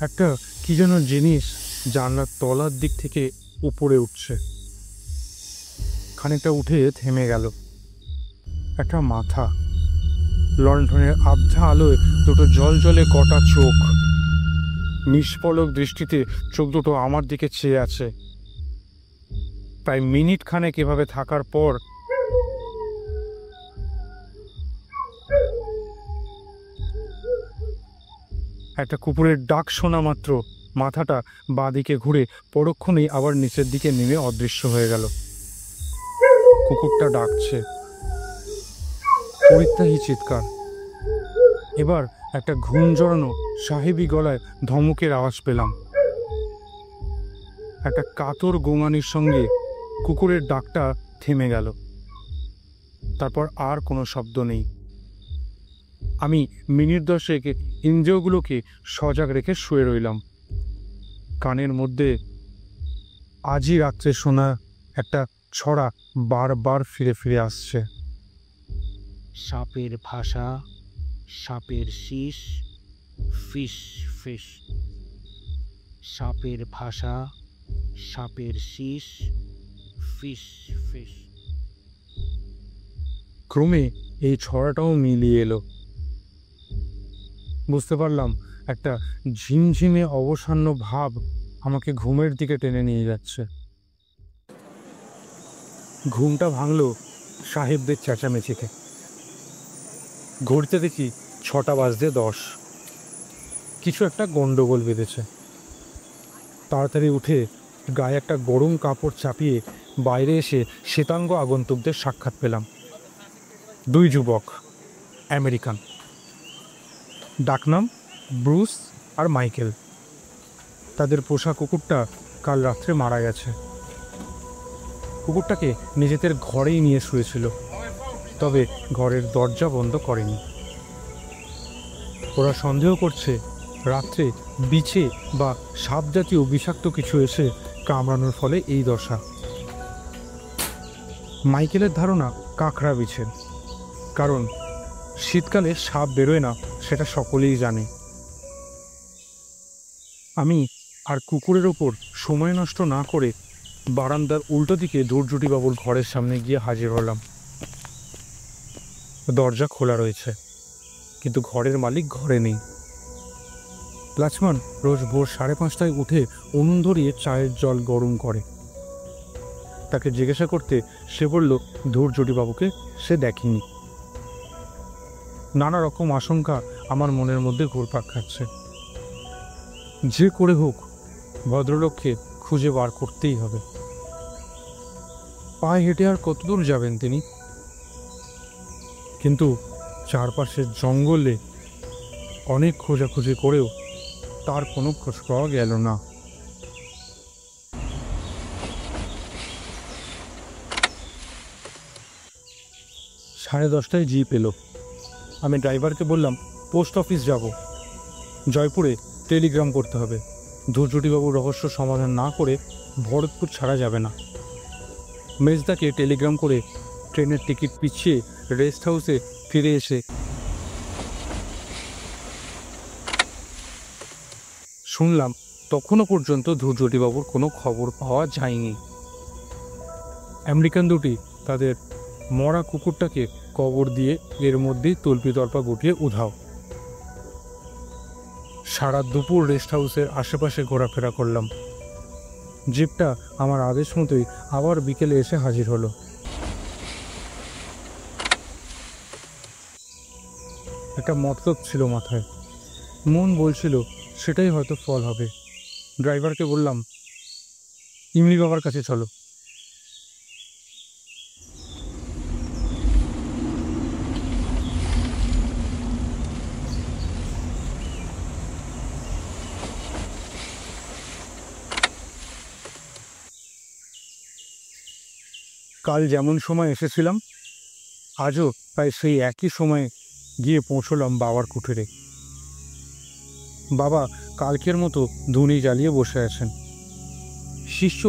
একটা কি যেন জিনিস জানলার তলার দিক থেকে উপরে উঠছে। খানিকটা উঠে থেমে গেল। একটা মাথা, লণ্ঠনের আবঝা আলোয় দুটো জলজলে কটা চোখ। নিষ্পলক দৃষ্টিতে চোখ দুটো আমার দিকে চেয়ে আছে। প্রায় মিনিট খানেক এভাবে থাকার পর একটা কুকুরের ডাক শোনা মাত্র মাথাটা বাঁদিকে ঘুরে পরক্ষণেই আবার নিচের দিকে নেমে অদৃশ্য হয়ে গেল। কুকুরটা ডাকছে, পরিত্যাহী চিৎকার। এবার একটা ঘুম জড়ানো সাহেবী গলায় ধমকের আওয়াজ পেলাম। একটা কাতর গোঙানির সঙ্গে কুকুরের ডাকটা থেমে গেল। তারপর আর কোনো শব্দ নেই। আমি মিনিট 10 ইন্দ্রিয়গুলোকে সজাগ রেখে শুয়ে রইলাম। কানের মধ্যে আজই রাত্রে শোনা একটা ছড়া বারবার ফিরে ফিরে আসছে। সাপের ভাষা, সাপের শীষ, ফিস ফিস। সাপের ভাষা, সাপের শীষ, ফিস ফিস। ক্রমে এই ছড়াটাও মিলিয়ে এলো। বুঝতে পারলাম একটা ঝিমঝিমে অবসান্ন ভাব আমাকে ঘুমের দিকে টেনে নিয়ে যাচ্ছে। ঘুমটা ভাঙল সাহেবদের চেঁচামেচিতে। ঘুরতে দেখি 6:10 কিছু একটা গন্ডগোল বেঁধেছে। তাড়াতাড়ি উঠে গায়ে একটা গরম কাপড় চাপিয়ে বাইরে এসে শ্বেতাঙ্গ আগন্তুকদের সাক্ষাৎ পেলাম। 2 যুবক, আমেরিকান। ডাকনাম ব্রুস আর মাইকেল। তাদের পোষা কুকুরটা কাল রাত্রে মারা গেছে। কুকুরটাকে নিজেদের ঘরেই নিয়ে শুয়েছিল, তবে ঘরের দরজা বন্ধ করেনি। ওরা সন্দেহ করছে রাত্রে বিছে বা সাপ জাতীয় বিষাক্ত কিছু এসে কামড়ানোর ফলে এই দশা। মাইকেলের ধারণা কাঁকড়া বিছে, কারণ শীতকালে সাপ বেরোয় না, সেটা সকলেই জানে। আমি আর কুকুরের ওপর সময় নষ্ট না করে বারান্দার উল্টো দিকে দুর্যোটিবাবুর ঘরের সামনে গিয়ে হাজির হলাম। দরজা খোলা রয়েছে, কিন্তু ঘরের মালিক ঘরে নেই। লক্ষ্মণ রোজ ভোর 5:30টায় উঠে উনুন ধরিয়ে চায়ের জল গরম করে। তাকে জিজ্ঞাসা করতে সে বলল দুর্যোটিবাবুকে সে দেখেনি। নানা রকম আশঙ্কা আমার মনের মধ্যে ঘুরপাক খাচ্ছে। যে করে হোক ভদ্রলোককে খুঁজে বার করতেই হবে। পায়ে হেঁটে আর কতদূর যাবেন তিনি? কিন্তু চারপাশের জঙ্গলে অনেক খোঁজাখুঁজি করেও তার কোনো খোঁজ পাওয়া গেল না। সাড়ে 10টায় জিপ এলো। আমি ড্রাইভারকে বললাম পোস্ট অফিস যাব। জয়পুরে টেলিগ্রাম করতে হবে। ধূর্যটিবাবুর রহস্য সমাধান না করে ভরতপুর ছাড়া যাবে না। মেজদাকে টেলিগ্রাম করে ট্রেনের টিকিট পিছিয়ে রেস্ট হাউসে ফিরে এসে শুনলাম তখনও পর্যন্ত ধূর্যটিবাবুর কোনো খবর পাওয়া যায়নি। আমেরিকান দুটি তাদের মরা কুকুরটাকে কবর দিয়ে এর মধ্যেই তল্পিতল্পা গুটিয়ে উধাও। সারা দুপুর রেস্ট হাউসের আশেপাশে ঘোরাফেরা করলাম। জিপটা আমার আদেশ মতোই আবার বিকেলে এসে হাজির হলো। একটা মতলব ছিল মাথায়, মন বলছিল সেটাই হয়তো ফল হবে। ড্রাইভারকে বললাম, ইমলি বাবার কাছে চলো। কাল যেমন সময় এসেছিলাম আজও প্রায় সেই একই সময়ে গিয়ে পৌঁছলাম বাবার কুঠিরে। বাবা কালকের মতো ধুনি জ্বালিয়ে বসে আছেন। শিষ্য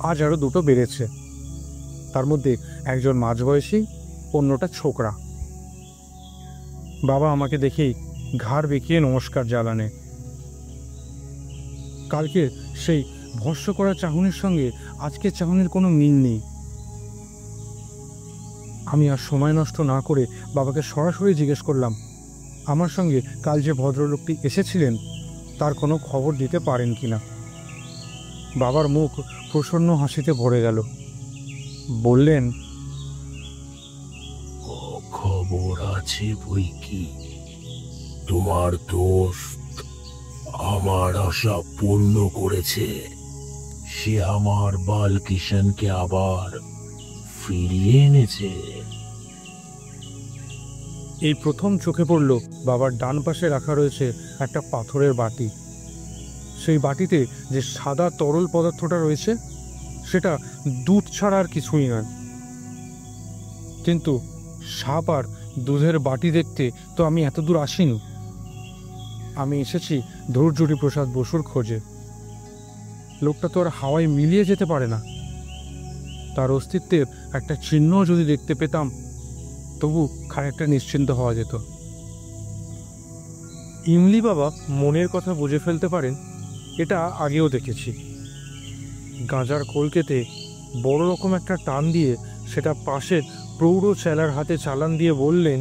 আজ আরও দুটো বেড়েছে, তার মধ্যে একজন মাঝবয়সী, অন্যটা ছোকরা। বাবা আমাকে দেখেই ঘাড় বেঁকিয়ে নমস্কার জানানে। কালকে সেই ভস্য করা চাহনির সঙ্গে আজকের চাহনির কোনো মিল নেই। আমি আর সময় নষ্ট না করে বাবাকে সরাসরি জিজ্ঞেস করলাম, আমার সঙ্গে কাল যে ভদ্রলোকটি এসেছিলেন তার কোনো খবর দিতে পারেন কিনা। বাবার মুখ প্রসন্ন হাসিতে ভরে গেল। বললেন, খবর আছে বই কি। তোমার দোস্ত আমার আশা পূর্ণ করেছে। সে আমার বালকিশনকে আবার ফিরিয়ে এনেছে। এই প্রথম চোখে পড়ল বাবার ডান পাশে রাখা রয়েছে একটা পাথরের বাটি। সেই বাটিতে যে সাদা তরল পদার্থটা রয়েছে সেটা দুধ ছাড়া আর কিছুই নয়। কিন্তু সাপ আর দুধের বাটি দেখতে তো আমি এত দূর আসিনি। আমি এসেছি ধূর্যটি প্রসাদ বসুর খোঁজে। লোকটা তো আর হাওয়ায় মিলিয়ে যেতে পারে না। তার অস্তিত্বের একটা চিহ্ন যদি দেখতে পেতাম তবু খানিকটা নিশ্চিন্ত হওয়া যেত। ইমলি বাবা মনের কথা বুঝে ফেলতে পারেন এটা আগেও দেখেছি। গাঁজার কলকেতে বড় রকম একটা টান দিয়ে সেটা পাশের প্রৌঢ় চেলার হাতে চালান দিয়ে বললেন,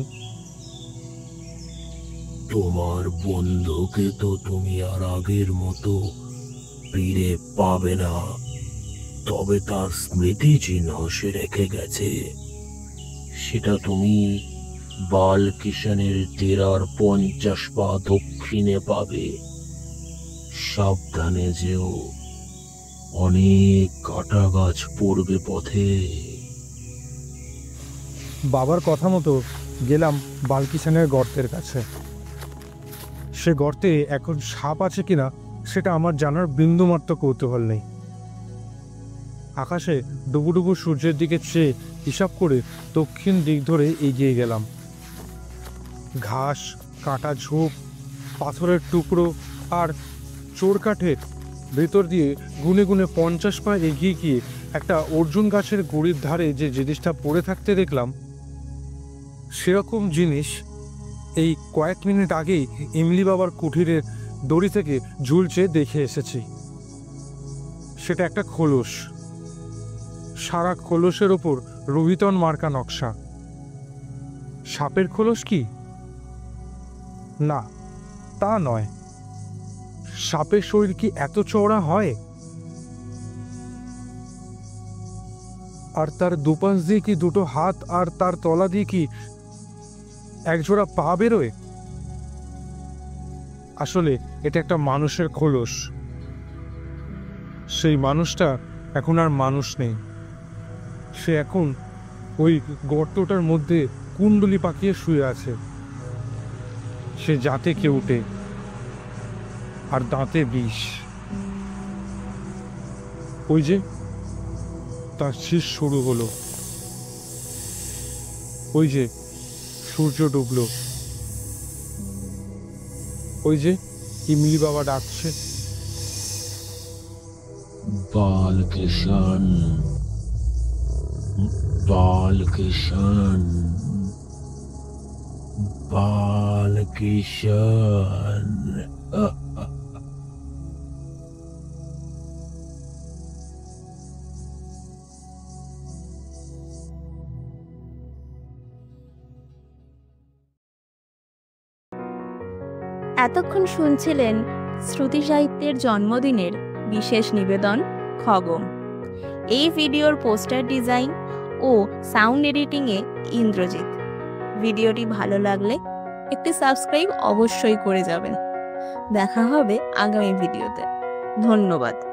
তোমার বন্ধুকে তো তুমি আর আগের মতো ফিরে পাবে না, তবে তার স্মৃতি চিহ্ন সে রেখে গেছে। সেটা তুমি বালকিশনের টেরার 50 পা দক্ষিণে পাবে। সাবধানে যেও, অনেক কাটা গাছ পড়বে পথে। বাবার কথা মতো গেলাম বালকিশানের গর্তের কাছে। সে গর্তে এখন সাপ আছে কিনা সেটা আমার জানার বিন্দুমাত্র কৌতূহল নেই। আকাশে ডুবুডুবু সূর্যের দিকে চেয়ে হিসাব করে দক্ষিণ দিক ধরে এগিয়ে গেলাম। ঘাস, কাটা ঝোপ, পাথরের টুকরো আর চোর কাঠের ভেতর দিয়ে গুনে গুনে 50 পা এগিয়ে গিয়ে একটা অর্জুন গাছের গুড়ির ধারে যে জিনিসটা পড়ে থাকতে দেখলাম, সেরকম জিনিস এই কয়েক মিনিট আগেই ইমলি বাবার কুঠিরের দড়ি থেকে ঝুলছে দেখে এসেছি। সেটা একটা খোলস। সারা খোলসের ওপর রোহিতন মার্কা নকশা। সাপের খোলস কি? না, তা নয়। সাপের শরীর কি এত চওড়া হয়? আর তার দুপাশ দিয়ে কি দুটো হাত আর তার তলা দিয়ে কি একজোড়া পা বেরোয়? আসলে এটা একটা মানুষের খোলস। সেই মানুষটা এখন আর মানুষ নেই। সে এখন ওই গর্তটার মধ্যে কুণ্ডলি পাকিয়ে শুয়ে আছে। সে জাতে কেউটে আর দাঁতে বিষ। ওই যে তার শীষ শুরু হলো। ওই যে সূর্য ডুবলো। ওই যে ইমলি বাবা ডাকছে। বালকিষাণ, বালকিষাণ, বালকিষাণ। এতক্ষণ শুনছিলেন শ্রুতি সাহিত্যের জন্মদিনের বিশেষ নিবেদন খগম। এই ভিডিওর পোস্টার ডিজাইন ও সাউন্ড এডিটিংয়ে ইন্দ্রজিৎ। ভিডিওটি ভালো লাগলে একটি সাবস্ক্রাইব অবশ্যই করে যাবেন। দেখা হবে আগামী ভিডিওতে। ধন্যবাদ।